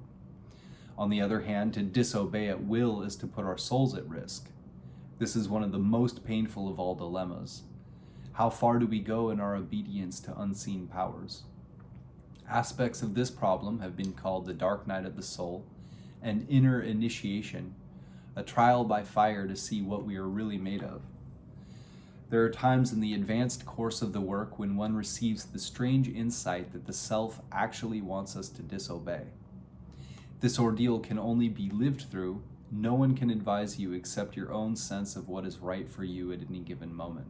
Speaker 1: On the other hand, to disobey at will is to put our souls at risk. This is one of the most painful of all dilemmas. How far do we go in our obedience to unseen powers? Aspects of this problem have been called the dark night of the soul, an inner initiation, a trial by fire to see what we are really made of. There are times in the advanced course of the work when one receives the strange insight that the self actually wants us to disobey. This ordeal can only be lived through. No one can advise you except your own sense of what is right for you at any given moment.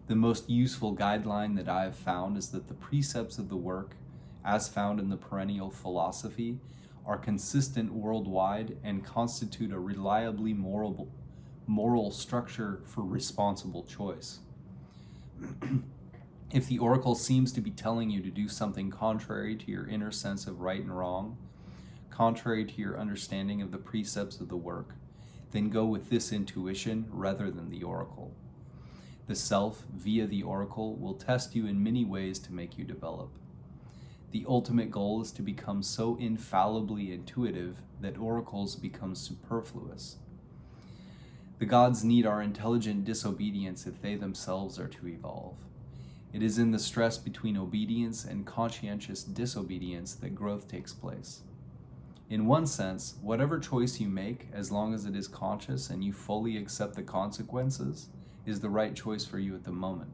Speaker 1: The most useful guideline that I have found is that the precepts of the work, as found in the perennial philosophy, are consistent worldwide and constitute a reliably moral structure for responsible choice. If the oracle seems to be telling you to do something contrary to your inner sense of right and wrong, contrary to your understanding of the precepts of the work, then go with this intuition rather than the oracle. The self, via the oracle, will test you in many ways to make you develop. The ultimate goal is to become so infallibly intuitive that oracles become superfluous. The gods need our intelligent disobedience if they themselves are to evolve. It is in the stress between obedience and conscientious disobedience that growth takes place. In one sense, whatever choice you make, as long as it is conscious and you fully accept the consequences, is the right choice for you at the moment.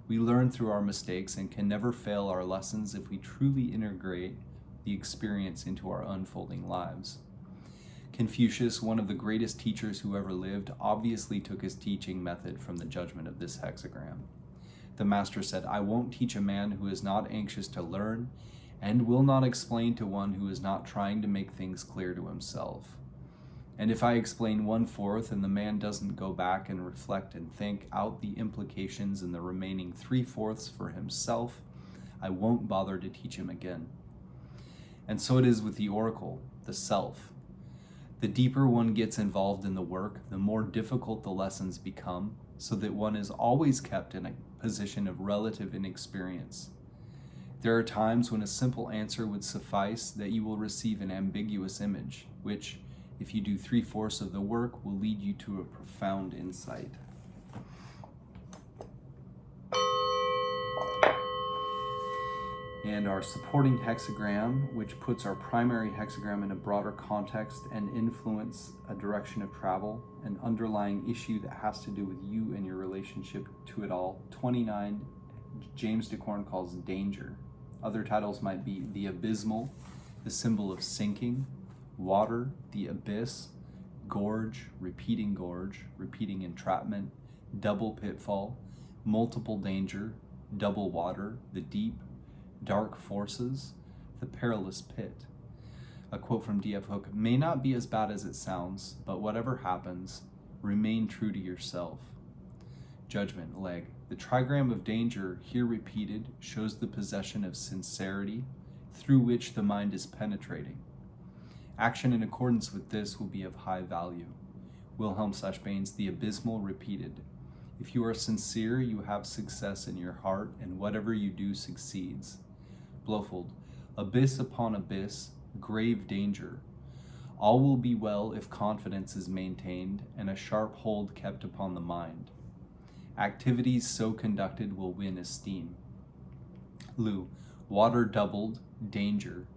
Speaker 1: We learn through our mistakes and can never fail our lessons if we truly integrate the experience into our unfolding lives. Confucius, one of the greatest teachers who ever lived, obviously took his teaching method from the judgment of this hexagram. The master said, "I won't teach a man who is not anxious to learn, and will not explain to one who is not trying to make things clear to himself. And if I explain 1/4 and the man doesn't go back and reflect and think out the implications in the remaining 3/4 for himself, I won't bother to teach him again." And so it is with the oracle, the self. The deeper one gets involved in the work, the more difficult the lessons become, so that one is always kept in a position of relative inexperience. There are times when a simple answer would suffice that you will receive an ambiguous image, which, if you do 3/4 of the work, will lead you to a profound insight. And our supporting hexagram, which puts our primary hexagram in a broader context and influence a direction of travel, an underlying issue that has to do with you and your relationship to it all. 29, James Dekorne calls danger. Other titles might be the abysmal, the symbol of sinking, water, the abyss, gorge, repeating entrapment, double pitfall, multiple danger, double water, the deep, dark forces, the perilous pit. A quote from D.F. Hook: "May not be as bad as it sounds, but whatever happens, remain true to yourself." Judgment, leg. The trigram of danger, here repeated, shows the possession of sincerity, through which the mind is penetrating. Action in accordance with this will be of high value. Wilhelm/Baines, the abysmal, repeated. If you are sincere, you have success in your heart, and whatever you do succeeds. Blowfold, abyss upon abyss, grave danger. All will be well if confidence is maintained and a sharp hold kept upon the mind. Activities so conducted will win esteem. Lu, water doubled, danger.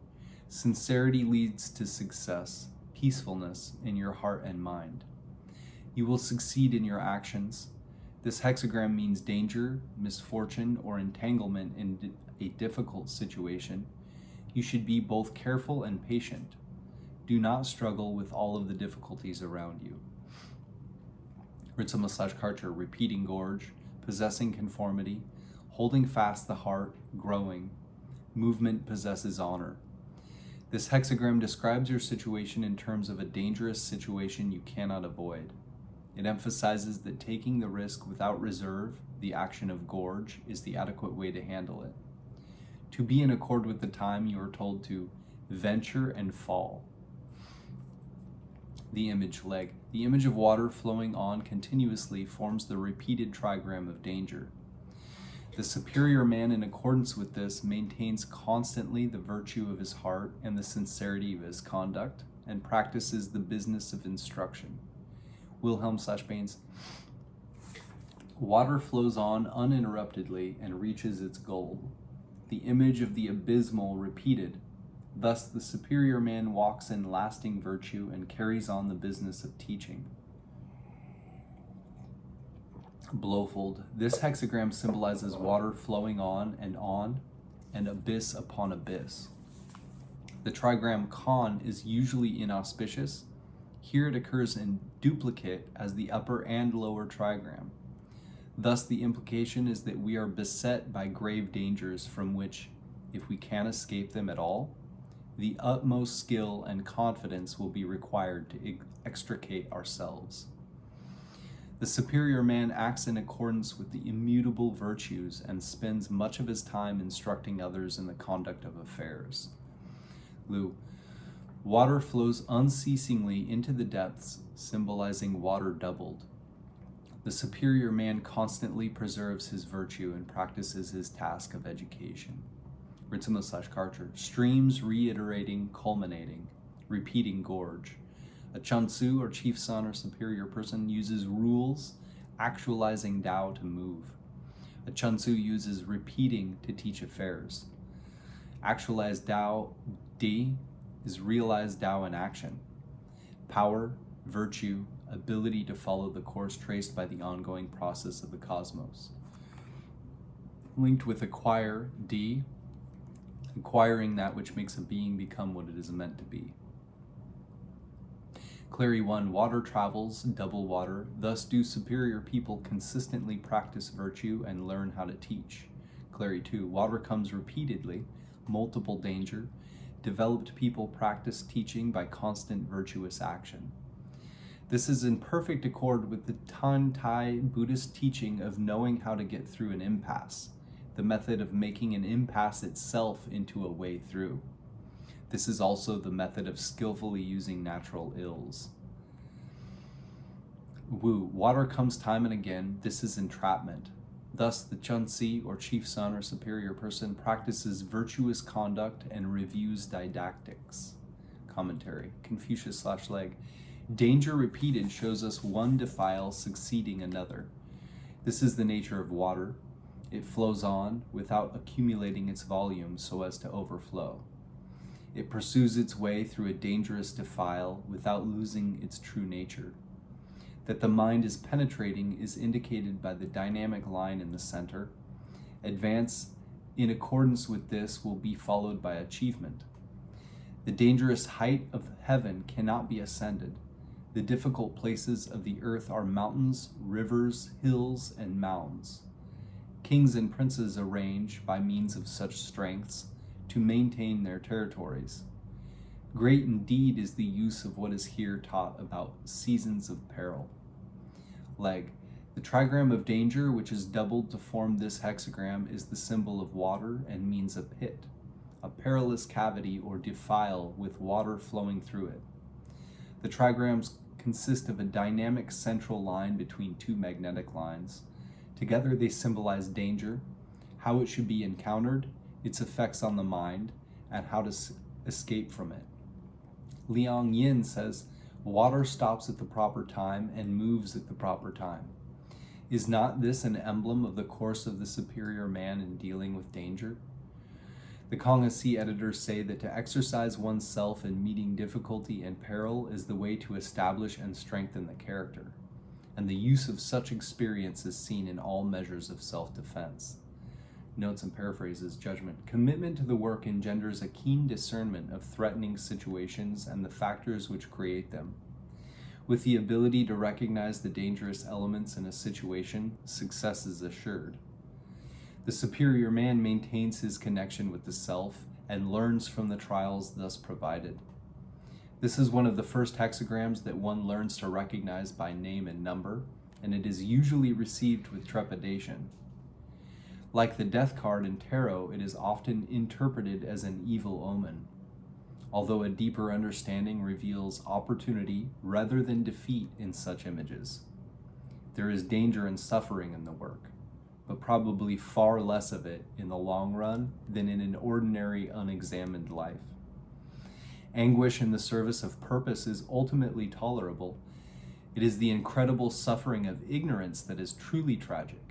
Speaker 1: Sincerity leads to success, peacefulness in your heart and mind. You will succeed in your actions. This hexagram means danger, misfortune, or entanglement in a difficult situation. You should be both careful and patient. Do not struggle with all of the difficulties around you. Ritzema/Karcher, repeating gorge, possessing conformity, holding fast the heart, growing. Movement possesses honor. This hexagram describes your situation in terms of a dangerous situation you cannot avoid. It emphasizes that taking the risk without reserve, the action of gorge, is the adequate way to handle it. To be in accord with the time, you are told to venture and fall. The image, leg. The image of water flowing on continuously forms the repeated trigram of danger. The superior man, in accordance with this, maintains constantly the virtue of his heart and the sincerity of his conduct, and practices the business of instruction. Wilhelm/Baines. Water flows on uninterruptedly and reaches its goal. The image of the abysmal repeated. Thus the superior man walks in lasting virtue and carries on the business of teaching. Blowfold. This hexagram symbolizes water flowing on, and abyss upon abyss. The trigram con is usually inauspicious. Here it occurs in duplicate as the upper and lower trigram. Thus, the implication is that we are beset by grave dangers from which, if we can escape them at all, the utmost skill and confidence will be required to extricate ourselves. The superior man acts in accordance with the immutable virtues and spends much of his time instructing others in the conduct of affairs. Lu, water flows unceasingly into the depths, symbolizing water doubled. The superior man constantly preserves his virtue and practices his task of education. Ritsumo/Karcher, streams reiterating, culminating, repeating gorge. A Chansu or chief son or superior person uses rules, actualizing Tao to move. A Chansu uses repeating to teach affairs. Actualized Tao, Di, is realized Tao in action. Power, virtue, ability to follow the course traced by the ongoing process of the cosmos. Linked with acquire, Di, acquiring that which makes a being become what it is meant to be. Clary 1, water travels, double water, thus do superior people consistently practice virtue and learn how to teach. Clary 2, water comes repeatedly, multiple danger, developed people practice teaching by constant virtuous action. This is in perfect accord with the Tan Tai Buddhist teaching of knowing how to get through an impasse, the method of making an impasse itself into a way through. This is also the method of skillfully using natural ills. Wu, water comes time and again, this is entrapment. Thus, the Chunsi, or chief son or superior person, practices virtuous conduct and reviews didactics. Commentary, Confucius/Leg. Danger repeated shows us one defile succeeding another. This is the nature of water. It flows on without accumulating its volume so as to overflow. It pursues its way through a dangerous defile without losing its true nature. That the mind is penetrating is indicated by the dynamic line in the center. Advance in accordance with this will be followed by achievement. The dangerous height of heaven cannot be ascended. The difficult places of the earth are mountains, rivers, hills, and mounds. Kings and princes arrange, by means of such strengths, to maintain their territories. Great indeed is the use of what is here taught about seasons of peril. Leg. The trigram of danger, which is doubled to form this hexagram, is the symbol of water and means a pit, a perilous cavity or defile with water flowing through it. The trigrams consist of a dynamic central line between two magnetic lines. Together they symbolize danger, how it should be encountered, its effects on the mind, and how to escape from it. Liang Yin says, water stops at the proper time and moves at the proper time. Is not this an emblem of the course of the superior man in dealing with danger? The Kongasi editors say that to exercise oneself in meeting difficulty and peril is the way to establish and strengthen the character, and the use of such experience is seen in all measures of self-defense. Notes and paraphrases, judgment. Commitment to the work engenders a keen discernment of threatening situations and the factors which create them. With the ability to recognize the dangerous elements in a situation, success is assured. The superior man maintains his connection with the self and learns from the trials thus provided. This is one of the first hexagrams that one learns to recognize by name and number, and it is usually received with trepidation. Like the death card in tarot, it is often interpreted as an evil omen, although a deeper understanding reveals opportunity rather than defeat in such images. There is danger and suffering in the work, but probably far less of it in the long run than in an ordinary unexamined life. Anguish in the service of purpose is ultimately tolerable. It is the incredible suffering of ignorance that is truly tragic.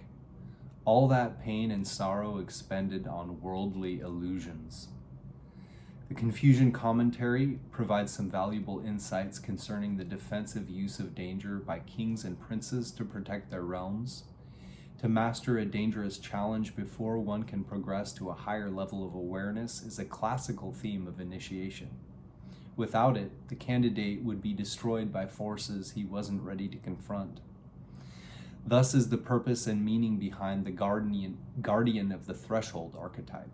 Speaker 1: All that pain and sorrow expended on worldly illusions. The Confucian commentary provides some valuable insights concerning the defensive use of danger by kings and princes to protect their realms. To master a dangerous challenge before one can progress to a higher level of awareness is a classical theme of initiation. Without it, the candidate would be destroyed by forces he wasn't ready to confront. Thus is the purpose and meaning behind the guardian of the threshold archetype.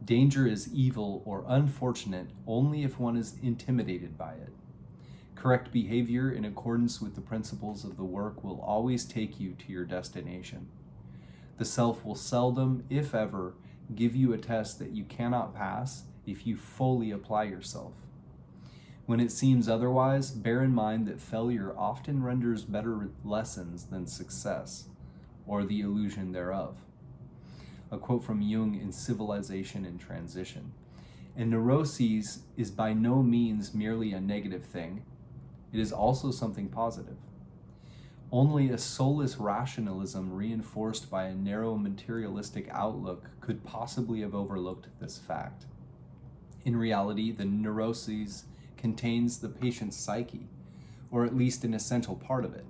Speaker 1: Danger is evil or unfortunate only if one is intimidated by it. Correct behavior in accordance with the principles of the work will always take you to your destination. The self will seldom, if ever, give you a test that you cannot pass if you fully apply yourself. When it seems otherwise, bear in mind that failure often renders better lessons than success, or the illusion thereof. A quote from Jung in Civilization in Transition. And neuroses is by no means merely a negative thing. It is also something positive. Only a soulless rationalism reinforced by a narrow materialistic outlook could possibly have overlooked this fact. In reality, the neuroses contains the patient's psyche, or at least an essential part of it.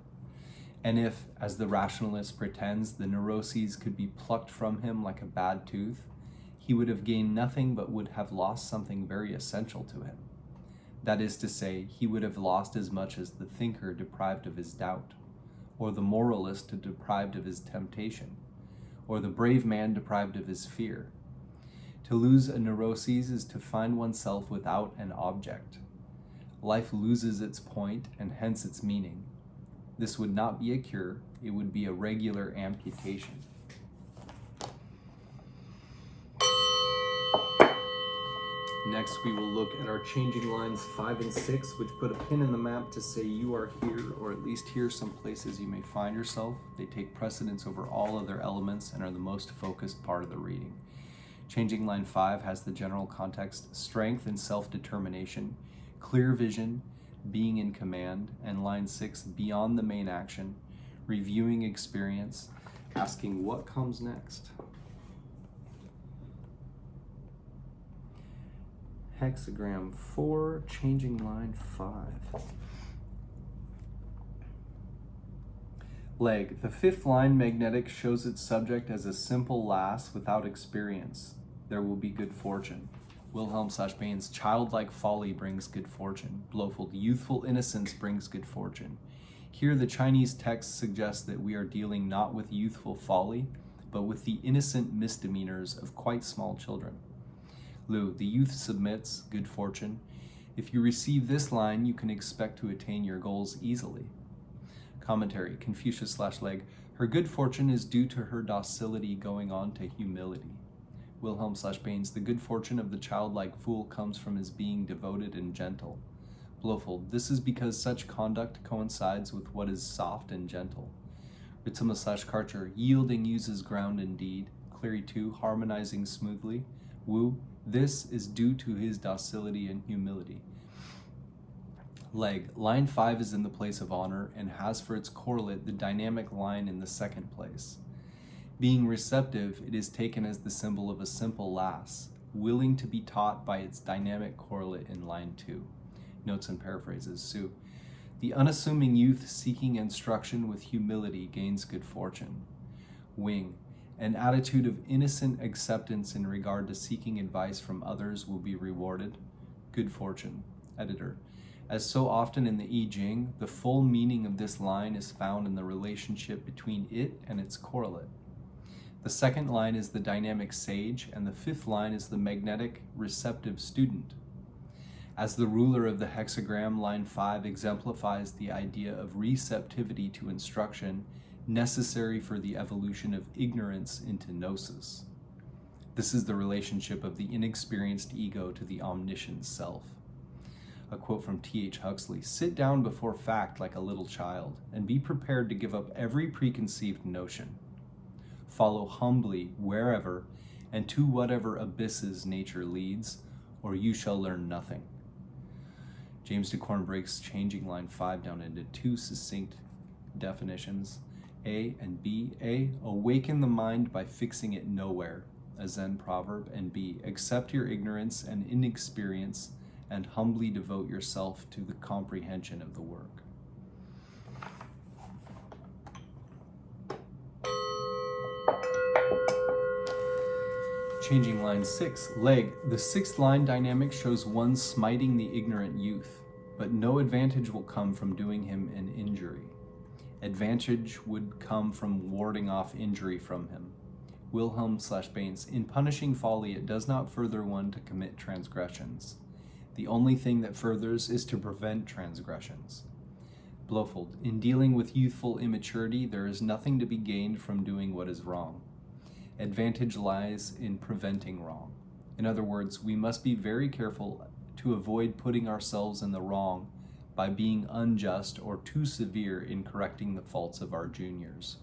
Speaker 1: And if, as the rationalist pretends, the neuroses could be plucked from him like a bad tooth, he would have gained nothing but would have lost something very essential to him. That is to say, he would have lost as much as the thinker deprived of his doubt, or the moralist deprived of his temptation, or the brave man deprived of his fear. To lose a neuroses is to find oneself without an object. Life loses its point and hence its meaning. This would not be a cure, it would be a regular amputation. Next, we will look at our changing lines 5 and 6, which put a pin in the map to say you are here, or at least here some places you may find yourself. They take precedence over all other elements and are the most focused part of the reading. Changing line 5 has the general context, strength and self-determination, clear vision, being in command, and line 6, beyond the main action, reviewing experience, asking what comes next. Hexagram 4, changing line 5. Leg. The fifth line, magnetic, shows its subject as a simple lass without experience. There will be good fortune. Wilhelm/Bain's childlike folly brings good fortune. Blofeld, youthful innocence brings good fortune. Here the Chinese text suggests that we are dealing not with youthful folly, but with the innocent misdemeanors of quite small children. Lu, the youth submits, good fortune. If you receive this line, you can expect to attain your goals easily. Commentary, Confucius/Leg, her good fortune is due to her docility going on to humility. Wilhelm/Bain's, the good fortune of the childlike fool comes from his being devoted and gentle. Blofeld, this is because such conduct coincides with what is soft and gentle. Ritzema/Karcher, yielding uses ground indeed. Cleary 2, harmonizing smoothly. Wu, this is due to his docility and humility. Leg, line 5 is in the place of honor and has for its correlate the dynamic line in the second place. Being receptive, it is taken as the symbol of a simple lass, willing to be taught by its dynamic correlate in line 2. Notes and paraphrases. Sue, the unassuming youth seeking instruction with humility gains good fortune. Wing, an attitude of innocent acceptance in regard to seeking advice from others will be rewarded. Good fortune. Editor, as so often in the I Ching, the full meaning of this line is found in the relationship between it and its correlate. The second line is the dynamic sage, and the fifth line is the magnetic, receptive student. As the ruler of the hexagram, line 5 exemplifies the idea of receptivity to instruction necessary for the evolution of ignorance into gnosis. This is the relationship of the inexperienced ego to the omniscient self. A quote from T.H. Huxley, sit down before fact like a little child, and be prepared to give up every preconceived notion. Follow humbly wherever and to whatever abysses nature leads, or you shall learn nothing. James Dekorne breaks changing line 5 down into two succinct definitions, A and B. A, awaken the mind by fixing it nowhere, a Zen proverb, and B, accept your ignorance and inexperience and humbly devote yourself to the comprehension of the work. Changing line 6, leg. The sixth line dynamic shows one smiting the ignorant youth, but no advantage will come from doing him an injury. Advantage would come from warding off injury from him. Wilhelm/Baines, in punishing folly, it does not further one to commit transgressions. The only thing that furthers is to prevent transgressions. Blofeld, in dealing with youthful immaturity, there is nothing to be gained from doing what is wrong. Advantage lies in preventing wrong. In other words, we must be very careful to avoid putting ourselves in the wrong by being unjust or too severe in correcting the faults of our juniors.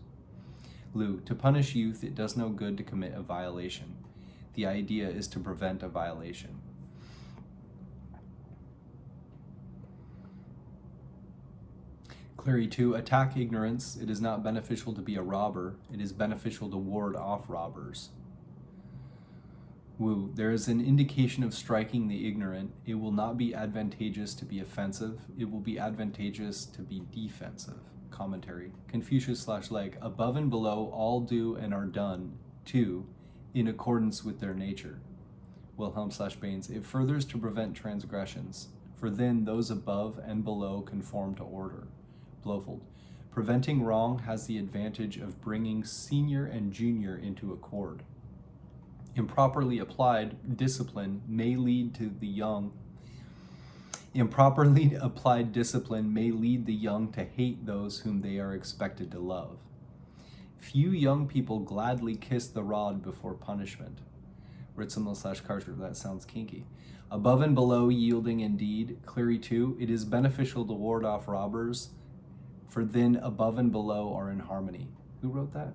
Speaker 1: Lu, to punish youth, it does no good to commit a violation. The idea is to prevent a violation. Clary, to attack ignorance, it is not beneficial to be a robber, it is beneficial to ward off robbers. Wu, there is an indication of striking the ignorant. It will not be advantageous to be offensive. It will be advantageous to be defensive. Commentary. Confucius/Leg, above and below all do and are done, too, in accordance with their nature. Wilhelm/Baines, it furthers to prevent transgressions, for then those above and below conform to order. Blofeld, preventing wrong has the advantage of bringing senior and junior into accord. Improperly applied discipline may lead the young to hate those whom they are expected to love. Few young people gladly kiss the rod before punishment. Ritzel/Carter, that sounds kinky. Above and below yielding indeed. Cleary too, it is beneficial to ward off robbers, for then above and below are in harmony. Who wrote that?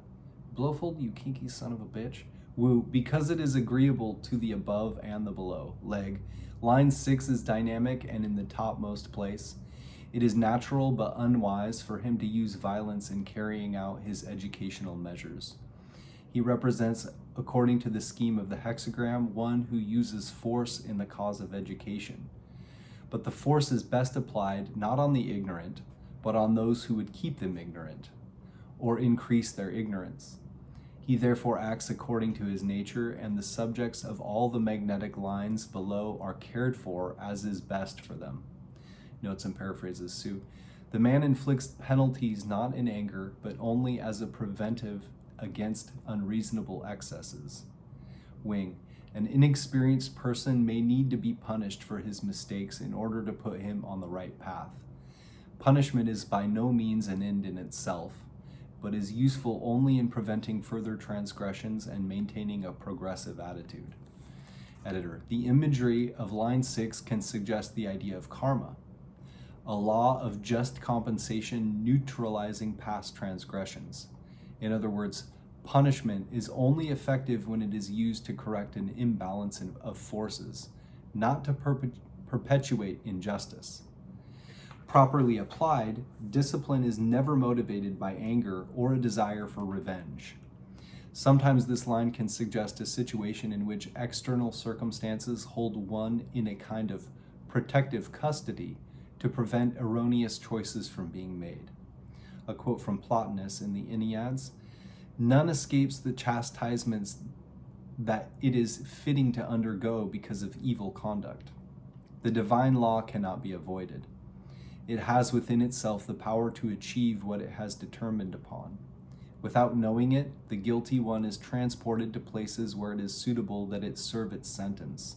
Speaker 1: Blofeld, you kinky son of a bitch. Wu, because it is agreeable to the above and the below. Leg, line 6 is dynamic and in the topmost place. It is natural but unwise for him to use violence in carrying out his educational measures. He represents, according to the scheme of the hexagram, one who uses force in the cause of education. But the force is best applied not on the ignorant, but on those who would keep them ignorant, or increase their ignorance. He therefore acts according to his nature, and the subjects of all the magnetic lines below are cared for as is best for them. Notes and paraphrases Sue. The man inflicts penalties not in anger, but only as a preventive against unreasonable excesses. Wing. An inexperienced person may need to be punished for his mistakes in order to put him on the right path. Punishment is by no means an end in itself, but is useful only in preventing further transgressions and maintaining a progressive attitude. Editor, the imagery of line 6 can suggest the idea of karma, a law of just compensation neutralizing past transgressions. In other words, punishment is only effective when it is used to correct an imbalance of forces, not to perpetuate injustice. Properly applied, discipline is never motivated by anger or a desire for revenge. Sometimes this line can suggest a situation in which external circumstances hold one in a kind of protective custody to prevent erroneous choices from being made. A quote from Plotinus in the Enneads, "None escapes the chastisements that it is fitting to undergo because of evil conduct. The divine law cannot be avoided. It has within itself the power to achieve what it has determined upon. Without knowing it, the guilty one is transported to places where it is suitable that it serve its sentence.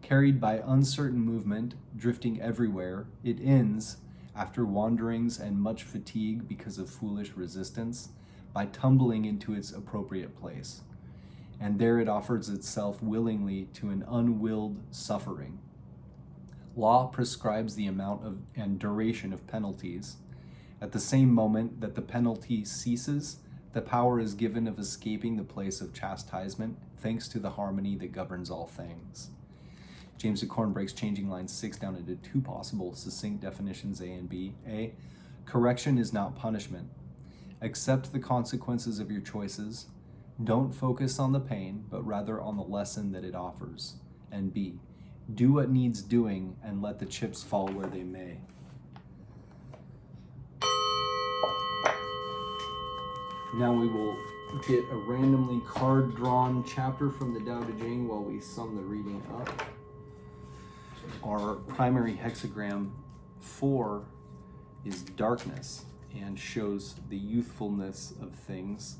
Speaker 1: Carried by uncertain movement, drifting everywhere, it ends, after wanderings and much fatigue because of foolish resistance, by tumbling into its appropriate place. And there it offers itself willingly to an unwilled suffering. Law prescribes the amount of and duration of penalties. At the same moment that the penalty ceases, the power is given of escaping the place of chastisement, thanks to the harmony that governs all things." James Dekorne breaks changing line 6 down into two possible succinct definitions, A and B. A, correction is not punishment. Accept the consequences of your choices. Don't focus on the pain, but rather on the lesson that it offers. And B, do what needs doing and let the chips fall where they may. Now we will get a randomly card-drawn chapter from the Tao Te Ching while we sum the reading up. Our primary hexagram 4 is darkness.
Speaker 2: and shows the youthfulness of things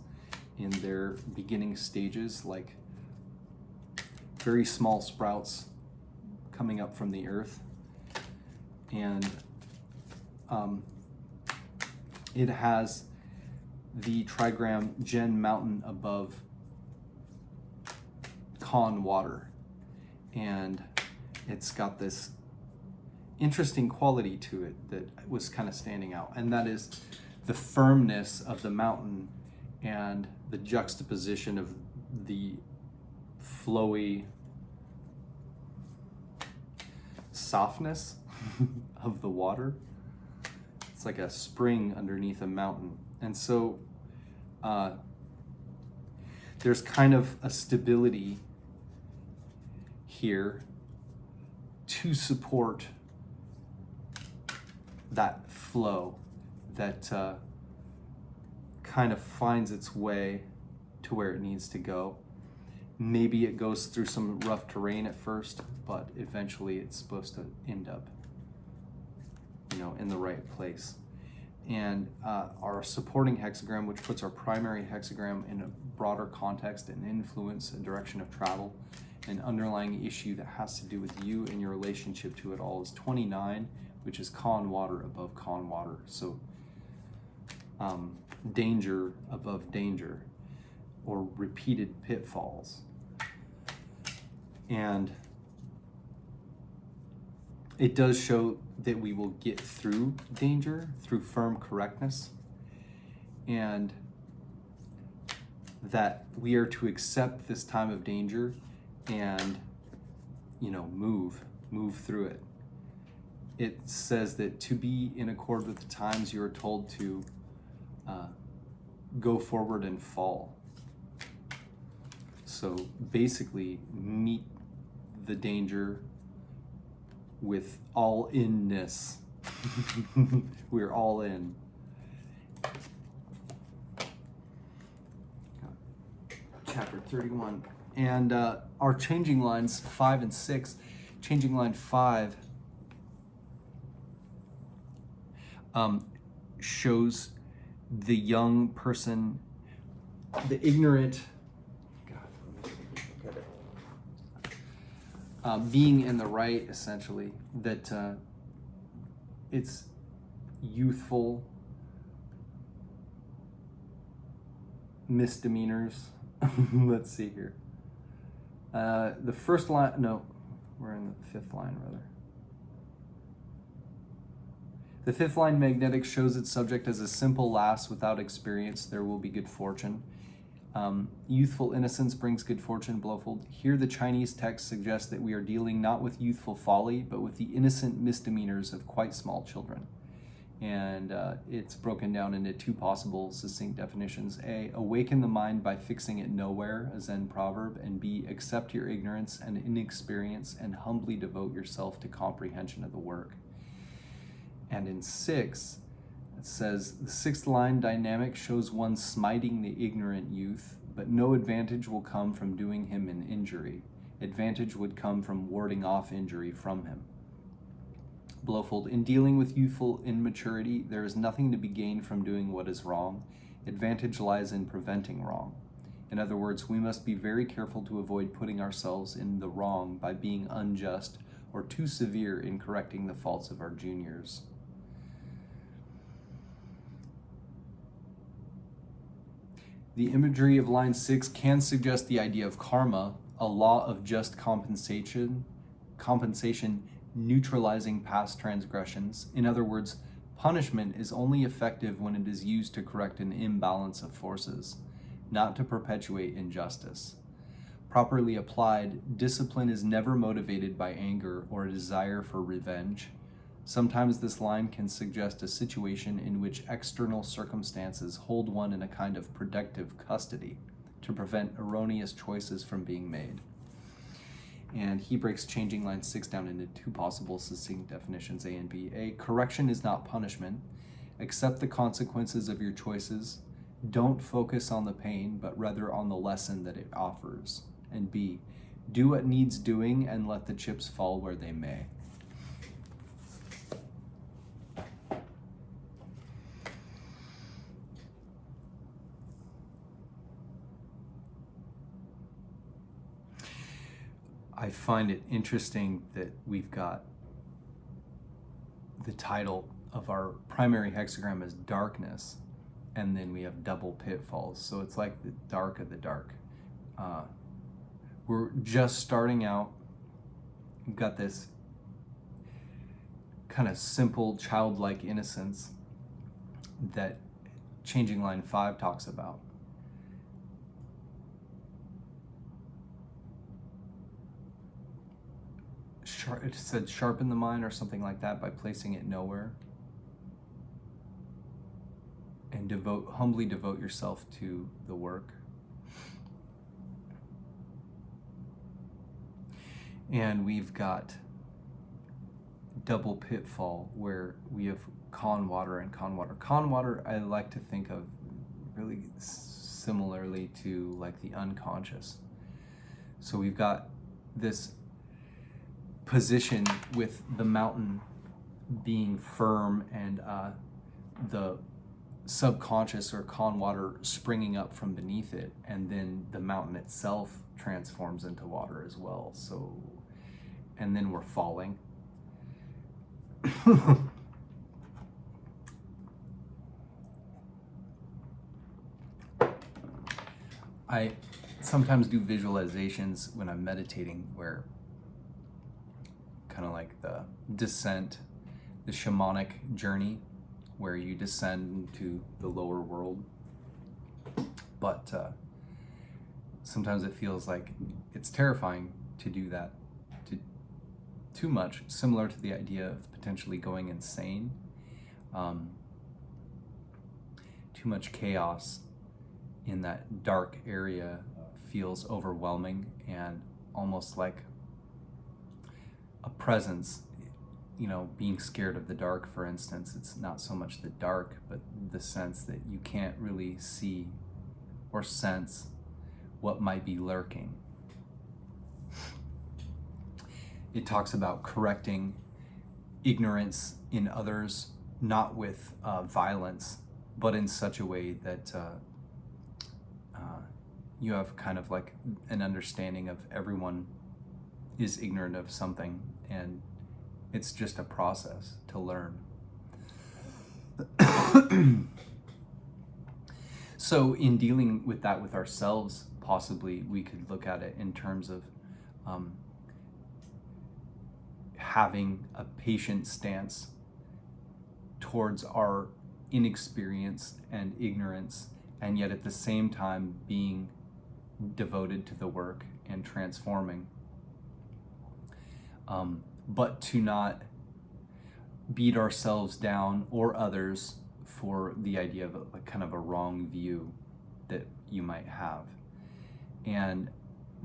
Speaker 2: in their beginning stages, like very small sprouts coming up from the earth. And it has the trigram Gen Mountain above Con water, and it's got this interesting quality to it that was kind of standing out, and that is the firmness of the mountain and the juxtaposition of the flowy softness of the water. It's like a spring underneath a mountain. And so there's kind of a stability here to support that flow that kind of finds its way to where it needs to go. Maybe it goes through some rough terrain at first, but eventually it's supposed to end up, in the right place. And our supporting hexagram, which puts our primary hexagram in a broader context and influence and direction of travel, an underlying issue that has to do with you and your relationship to it all, is 29, which is Con water above Con water. So danger above danger, or repeated pitfalls. And it does show that we will get through danger through firm correctness, and that we are to accept this time of danger and move through it. It says that to be in accord with the times, you are told to go forward and fall. So basically, meet the danger with all inness. We're all in. Chapter 31. And our changing lines 5 and 6. Changing line 5 shows the young person, the ignorant, being in the right, essentially, that it's youthful misdemeanors. Let's see here. The first line, no, we're in the fifth line, rather. The fifth line, magnetic, shows its subject as a simple lass without experience. There will be good fortune. Youthful innocence brings good fortune, Blowfold. Here the Chinese text suggests that we are dealing not with youthful folly, but with the innocent misdemeanors of quite small children. And it's broken down into two possible succinct definitions. A, awaken the mind by fixing it nowhere, a Zen proverb. And B, accept your ignorance and inexperience and humbly devote yourself to comprehension of the work. And in 6, it says, the sixth line dynamic shows one smiting the ignorant youth, but no advantage will come from doing him an injury. Advantage would come from warding off injury from him. Blowfold, in dealing with youthful immaturity, there is nothing to be gained from doing what is wrong. Advantage lies in preventing wrong. In other words, we must be very careful to avoid putting ourselves in the wrong by being unjust or too severe in correcting the faults of our juniors. The imagery of line 6 can suggest the idea of karma, a law of just compensation neutralizing past transgressions. In other words, punishment is only effective when it is used to correct an imbalance of forces, not to perpetuate injustice. Properly applied, discipline is never motivated by anger or a desire for revenge. Sometimes this line can suggest a situation in which external circumstances hold one in a kind of protective custody to prevent erroneous choices from being made. And he breaks changing line 6 down into two possible succinct definitions, A and B. A, correction is not punishment. Accept the consequences of your choices. Don't focus on the pain, but rather on the lesson that it offers. And B, do what needs doing and let the chips fall where they may. I find it interesting that we've got the title of our primary hexagram is darkness, and then we have double pitfalls. So it's like the dark of the dark. We're just starting out. We've got this kind of simple childlike innocence that Changing Line 5 talks about. It said sharpen the mind or something like that by placing it nowhere. And humbly devote yourself to the work. And we've got double pitfall where we have con water and con water. Con water I like to think of really similarly to like the unconscious. So we've got this position with the mountain being firm and the subconscious or con water springing up from beneath it, and then the mountain itself transforms into water as well. So, and then we're falling. I sometimes do visualizations when I'm meditating where kind of like the descent, the shamanic journey where you descend into the lower world. But sometimes it feels like it's terrifying to do that too much, similar to the idea of potentially going insane. Too much chaos in that dark area feels overwhelming and almost like a presence, you know, being scared of the dark, for instance. It's not so much the dark, but the sense that you can't really see or sense what might be lurking. It talks about correcting ignorance in others, not with violence, but in such a way that you have kind of like an understanding of everyone is ignorant of something, and it's just a process to learn. So in dealing with that with ourselves, possibly we could look at it in terms of having a patient stance towards our inexperience and ignorance, and yet at the same time being devoted to the work and transforming. But to not beat ourselves down or others for the idea of a kind of a wrong view that you might have. And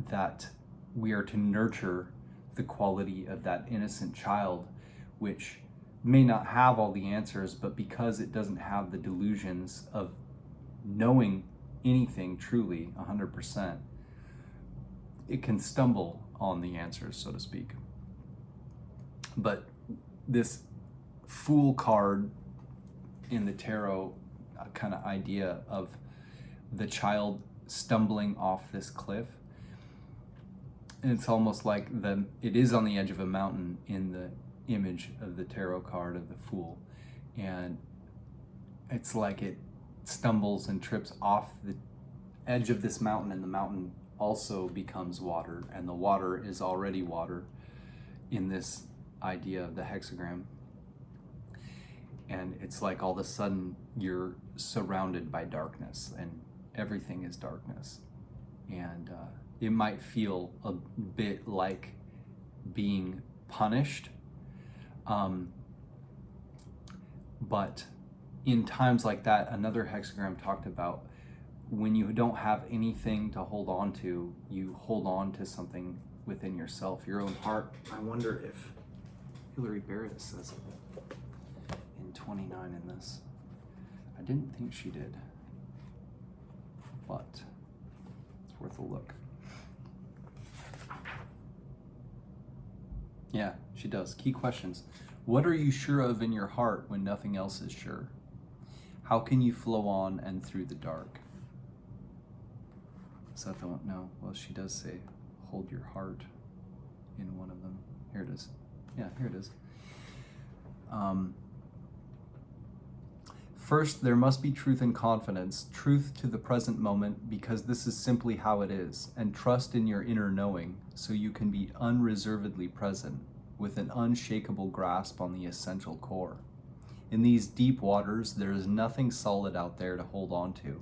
Speaker 2: that we are to nurture the quality of that innocent child, which may not have all the answers, but because it doesn't have the delusions of knowing anything truly 100%, it can stumble on the answers, so to speak. But this Fool card in the tarot kind of idea of the child stumbling off this cliff, and it's almost like it is on the edge of a mountain in the image of the tarot card of the Fool, and it's like it stumbles and trips off the edge of this mountain, and the mountain also becomes water, and the water is already water in this idea of the hexagram. And it's like all of a sudden you're surrounded by darkness, and everything is darkness. And it might feel a bit like being punished. But in times like that, another hexagram talked about when you don't have anything to hold on to, you hold on to something within yourself, your own heart. I wonder if Hilary Barrett says it in 29 in this. I didn't think she did, but it's worth a look. Yeah, she does. Key questions. What are you sure of in your heart when nothing else is sure? How can you flow on and through the dark? Is that the one? No. Well, she does say, hold your heart. in one of them. Here it is. Yeah, here it is. First, there must be truth and confidence, truth to the present moment, because this is simply how it is, and trust in your inner knowing, so you can be unreservedly present, with an unshakable grasp on the essential core. In these deep waters, there is nothing solid out there to hold on to,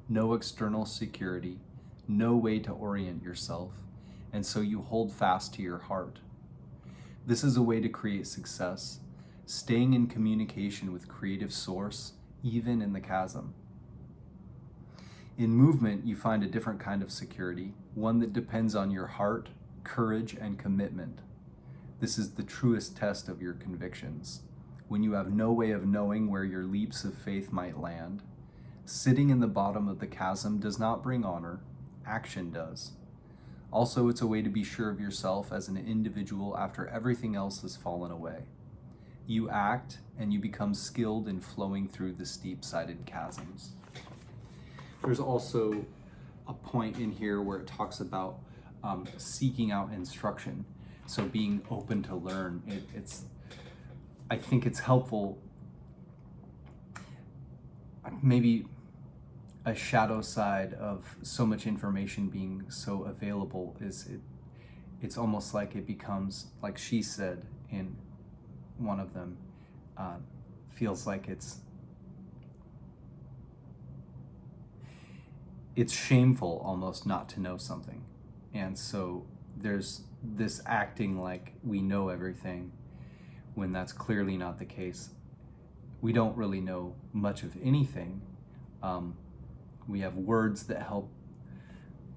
Speaker 2: no external security, no way to orient yourself, and so you hold fast to your heart. This is a way to create success, staying in communication with creative source, even in the chasm. In movement, you find a different kind of security, one that depends on your heart, courage, and commitment. This is the truest test of your convictions. When you have no way of knowing where your leaps of faith might land, sitting in the bottom of the chasm does not bring honor, action does. Also, it's a way to be sure of yourself as an individual after everything else has fallen away. You act and you become skilled in flowing through the steep-sided chasms. There's also a point in here where it talks about seeking out instruction. So being open to learn. I think it's helpful. Maybe a shadow side of so much information being so available is it's almost like it becomes, like she said in one of them, feels like it's shameful almost not to know something. And so there's this acting like we know everything when that's clearly not the case. We don't really know much of anything. We have words that help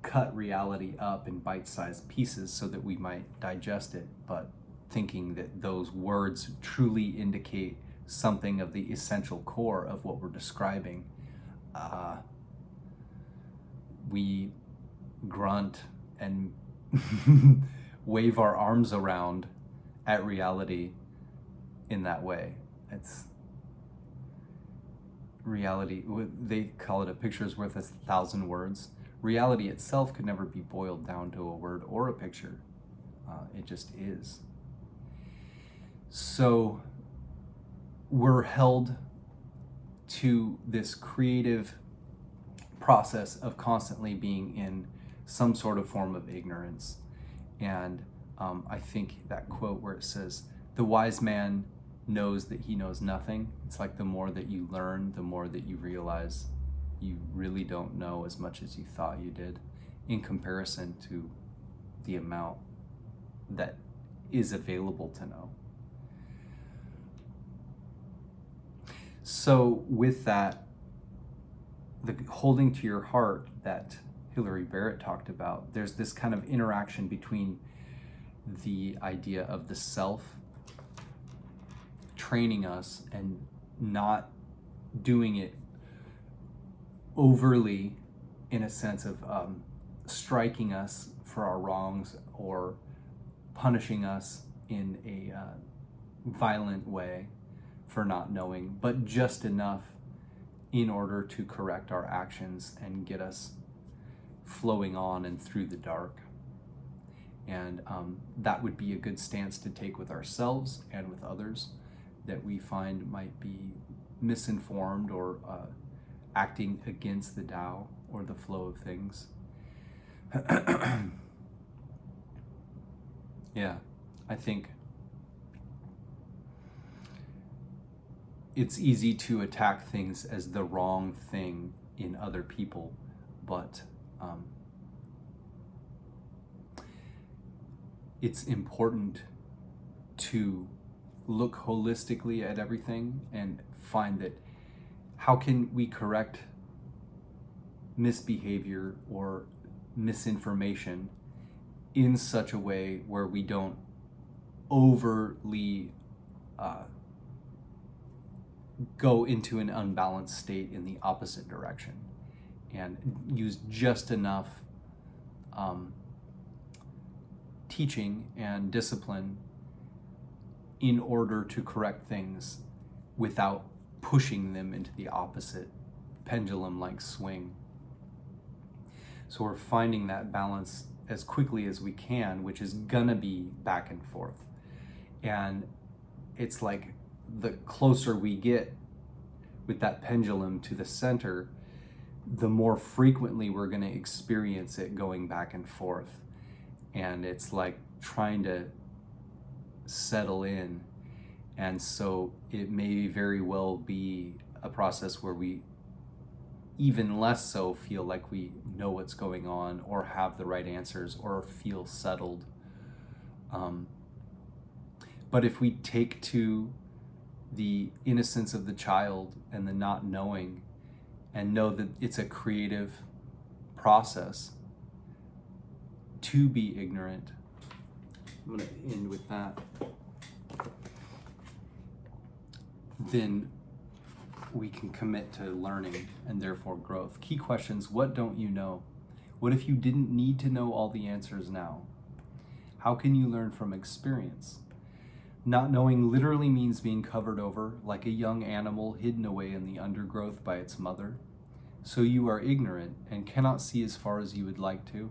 Speaker 2: cut reality up in bite-sized pieces so that we might digest it, but thinking that those words truly indicate something of the essential core of what we're describing, we grunt and wave our arms around at reality in that way. It's reality, they call it a picture's worth 1,000 words. Reality itself could never be boiled down to a word or a picture. It just is. So we're held to this creative process of constantly being in some sort of form of ignorance. And I think that quote where it says, the wise man knows that he knows nothing. It's like the more that you learn, the more that you realize you really don't know as much as you thought you did in comparison to the amount that is available to know. So with that, the holding to your heart that Hilary Barrett talked about, there's this kind of interaction between the idea of the self training us and not doing it overly in a sense of striking us for our wrongs or punishing us in a violent way for not knowing, but just enough in order to correct our actions and get us flowing on and through the dark. And that would be a good stance to take with ourselves and with others that we find might be misinformed or acting against the Tao or the flow of things. Yeah, I think it's easy to attack things as the wrong thing in other people, but it's important to look holistically at everything and find that how can we correct misbehavior or misinformation in such a way where we don't overly go into an unbalanced state in the opposite direction, and use just enough teaching and discipline in order to correct things without pushing them into the opposite pendulum-like swing. So we're finding that balance as quickly as we can, which is gonna be back and forth. And it's like the closer we get with that pendulum to the center, the more frequently we're gonna experience it going back and forth. And it's like trying to settle in. And so it may very well be a process where we even less so feel like we know what's going on or have the right answers or feel settled. But if we take to the innocence of the child and the not knowing and know that it's a creative process to be ignorant, I'm going to end with that, then we can commit to learning and therefore growth. Key questions: what don't you know? What if you didn't need to know all the answers now? How can you learn from experience? Not knowing literally means being covered over like a young animal hidden away in the undergrowth by its mother. So you are ignorant and cannot see as far as you would like to,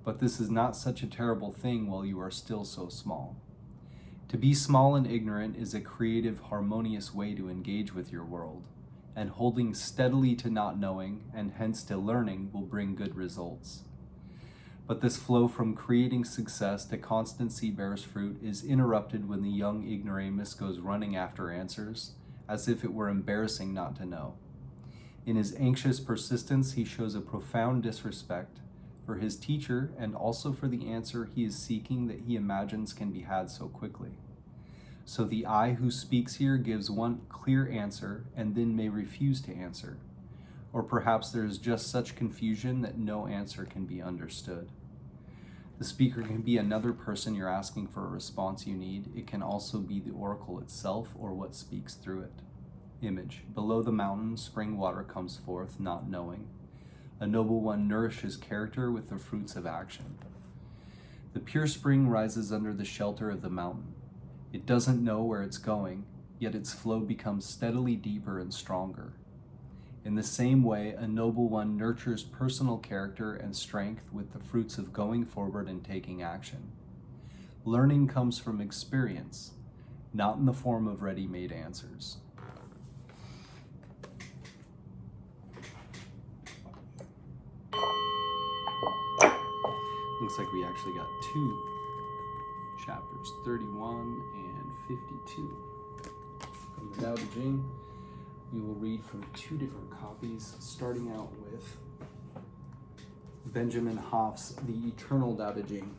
Speaker 2: but this is not such a terrible thing while you are still so small. To be small and ignorant is a creative, harmonious way to engage with your world, and holding steadily to not knowing, and hence to learning, will bring good results. But this flow from creating success to constancy bears fruit is interrupted when the young ignoramus goes running after answers, as if it were embarrassing not to know. In his anxious persistence, he shows a profound disrespect for his teacher and also for the answer he is seeking that he imagines can be had so quickly. So the I who speaks here gives one clear answer and then may refuse to answer. Or perhaps there is just such confusion that no answer can be understood. The speaker can be another person you're asking for a response you need. It can also be the oracle itself or what speaks through it. Image: below the mountain, spring water comes forth, not knowing. A noble one nourishes character with the fruits of action. The pure spring rises under the shelter of the mountain. It doesn't know where it's going, yet its flow becomes steadily deeper and stronger. In the same way, a noble one nurtures personal character and strength with the fruits of going forward and taking action. Learning comes from experience, not in the form of ready-made answers. Looks like we actually got two chapters, 31 and 52. From the Tao Te Ching, we will read from two different copies, starting out with Benjamin Hoff's The Eternal Tao Te Ching,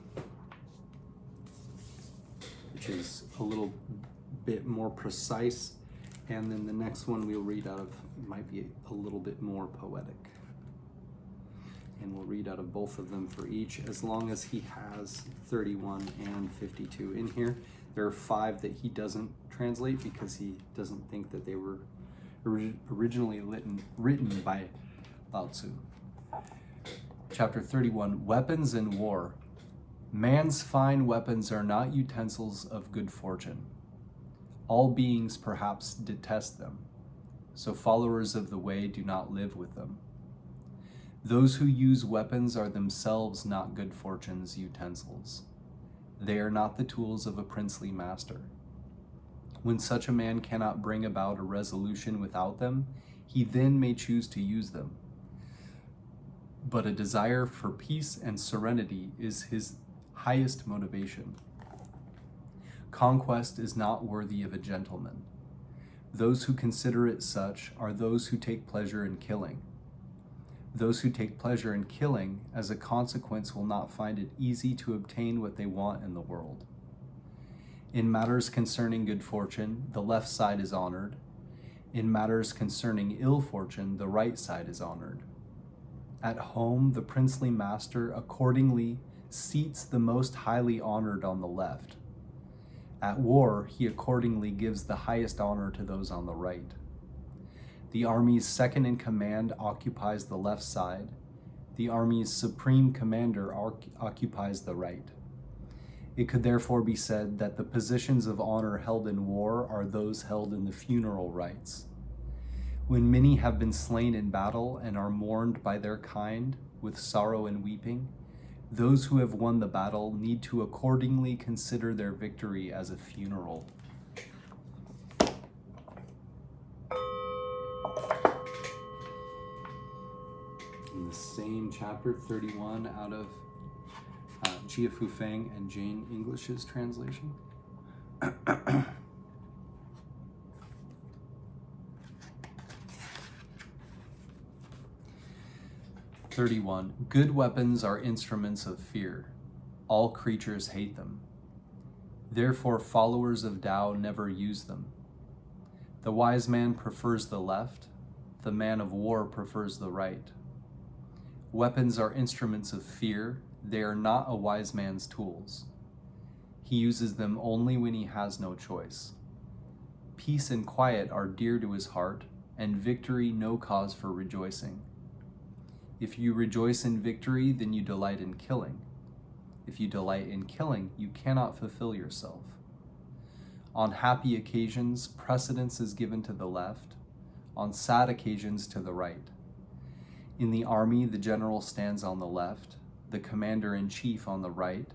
Speaker 2: which is a little bit more precise, and then the next one we'll read out of might be a little bit more poetic. And we'll read out of both of them for each, as long as he has 31 and 52 in here. There are 5 that he doesn't translate because he doesn't think that they were originally written by Lao Tzu. Chapter 31, Weapons in War. Man's fine weapons are not utensils of good fortune. All beings perhaps detest them, so followers of the way do not live with them. Those who use weapons are themselves not good fortune's utensils. They are not the tools of a princely master. When such a man cannot bring about a resolution without them, he then may choose to use them. But a desire for peace and serenity is his highest motivation. Conquest is not worthy of a gentleman. Those who consider it such are those who take pleasure in killing. Those who take pleasure in killing, as a consequence, will not find it easy to obtain what they want in the world. In matters concerning good fortune, the left side is honored. In matters concerning ill fortune, the right side is honored. At home, the princely master accordingly seats the most highly honored on the left. At war, he accordingly gives the highest honor to those on the right. The army's second in command occupies the left side. The army's supreme commander occupies the right. It could therefore be said that the positions of honor held in war are those held in the funeral rites. When many have been slain in battle and are mourned by their kind with sorrow and weeping, Those who have won the battle need to accordingly consider their victory as a funeral. In the same chapter, 31, out of Jia Fu Feng and Jane English's translation. 31. Good weapons are instruments of fear. All creatures hate them. Therefore, followers of Tao never use them. The wise man prefers the left. The man of war prefers the right. Weapons are instruments of fear. They are not a wise man's tools. He uses them only when he has no choice. Peace and quiet are dear to his heart, and victory no cause for rejoicing. If you rejoice in victory, then you delight in killing. If you delight in killing, you cannot fulfill yourself. On happy occasions, precedence is given to the left. On sad occasions, to the right. In the army, the general stands on the left, the commander-in-chief on the right.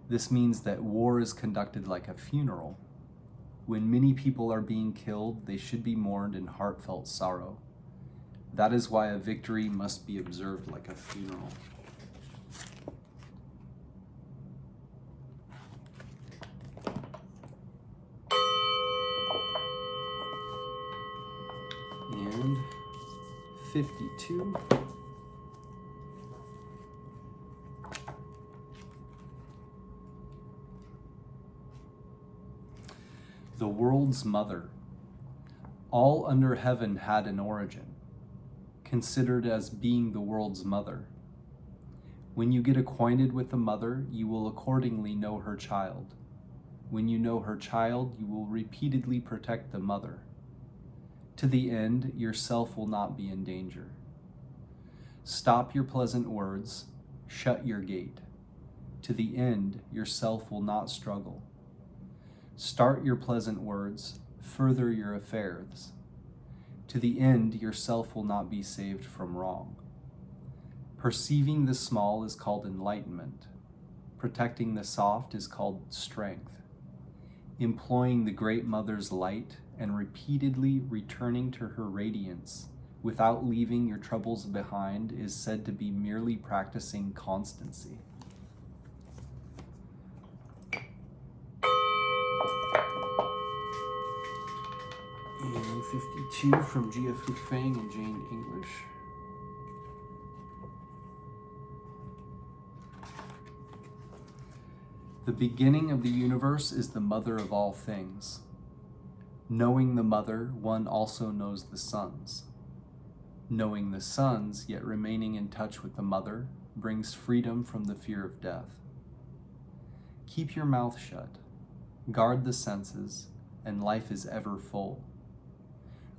Speaker 2: This means that war is conducted like a funeral. When many people are being killed, they should be mourned in heartfelt sorrow. That is why a victory must be observed like a funeral. And 52. The world's mother. All under heaven had an origin, considered as being the world's mother. When you get acquainted with the mother, you will accordingly know her child. When you know her child, you will repeatedly protect the mother. To the end, yourself will not be in danger. Stop your pleasant words, shut your gate. To the end, yourself will not struggle. Start your pleasant words, further your affairs. To the end, yourself will not be saved from wrong. Perceiving the small is called enlightenment. Protecting the soft is called strength. Employing the Great Mother's light and repeatedly returning to her radiance without leaving your troubles behind is said to be merely practicing constancy. And 52 from Jia Fu Feng and Jane English. The beginning of the universe is the mother of all things. Knowing the mother, one also knows the sons. Knowing the sons, yet remaining in touch with the mother, brings freedom from the fear of death. Keep your mouth shut. Guard the senses, and life is ever full.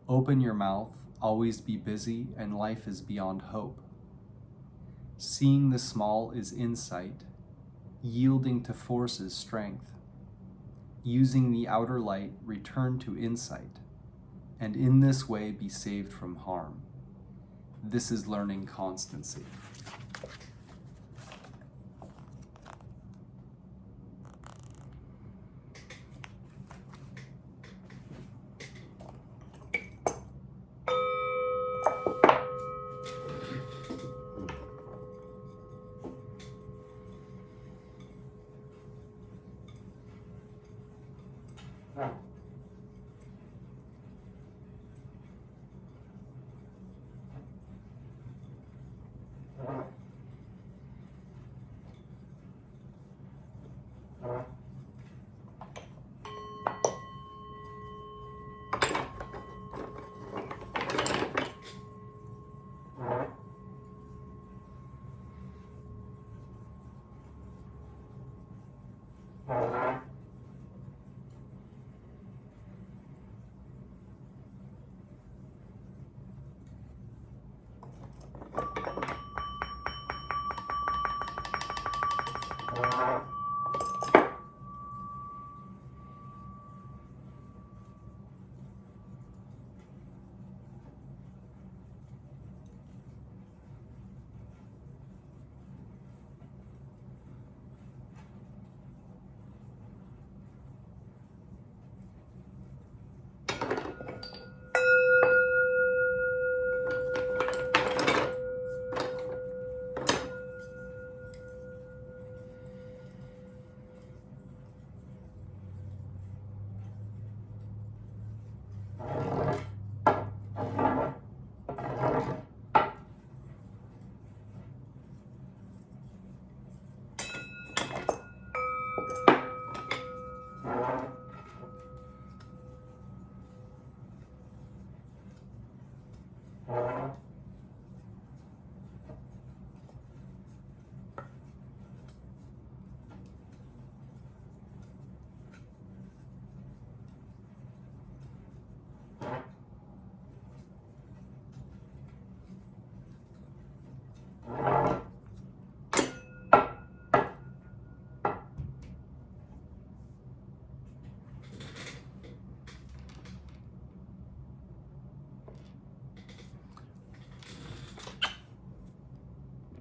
Speaker 2: Open your mouth, always be busy, and life is beyond hope. Seeing the small is insight. Yielding to force is strength. Using the outer light, return to insight, and in this way be saved from harm. This is learning constancy.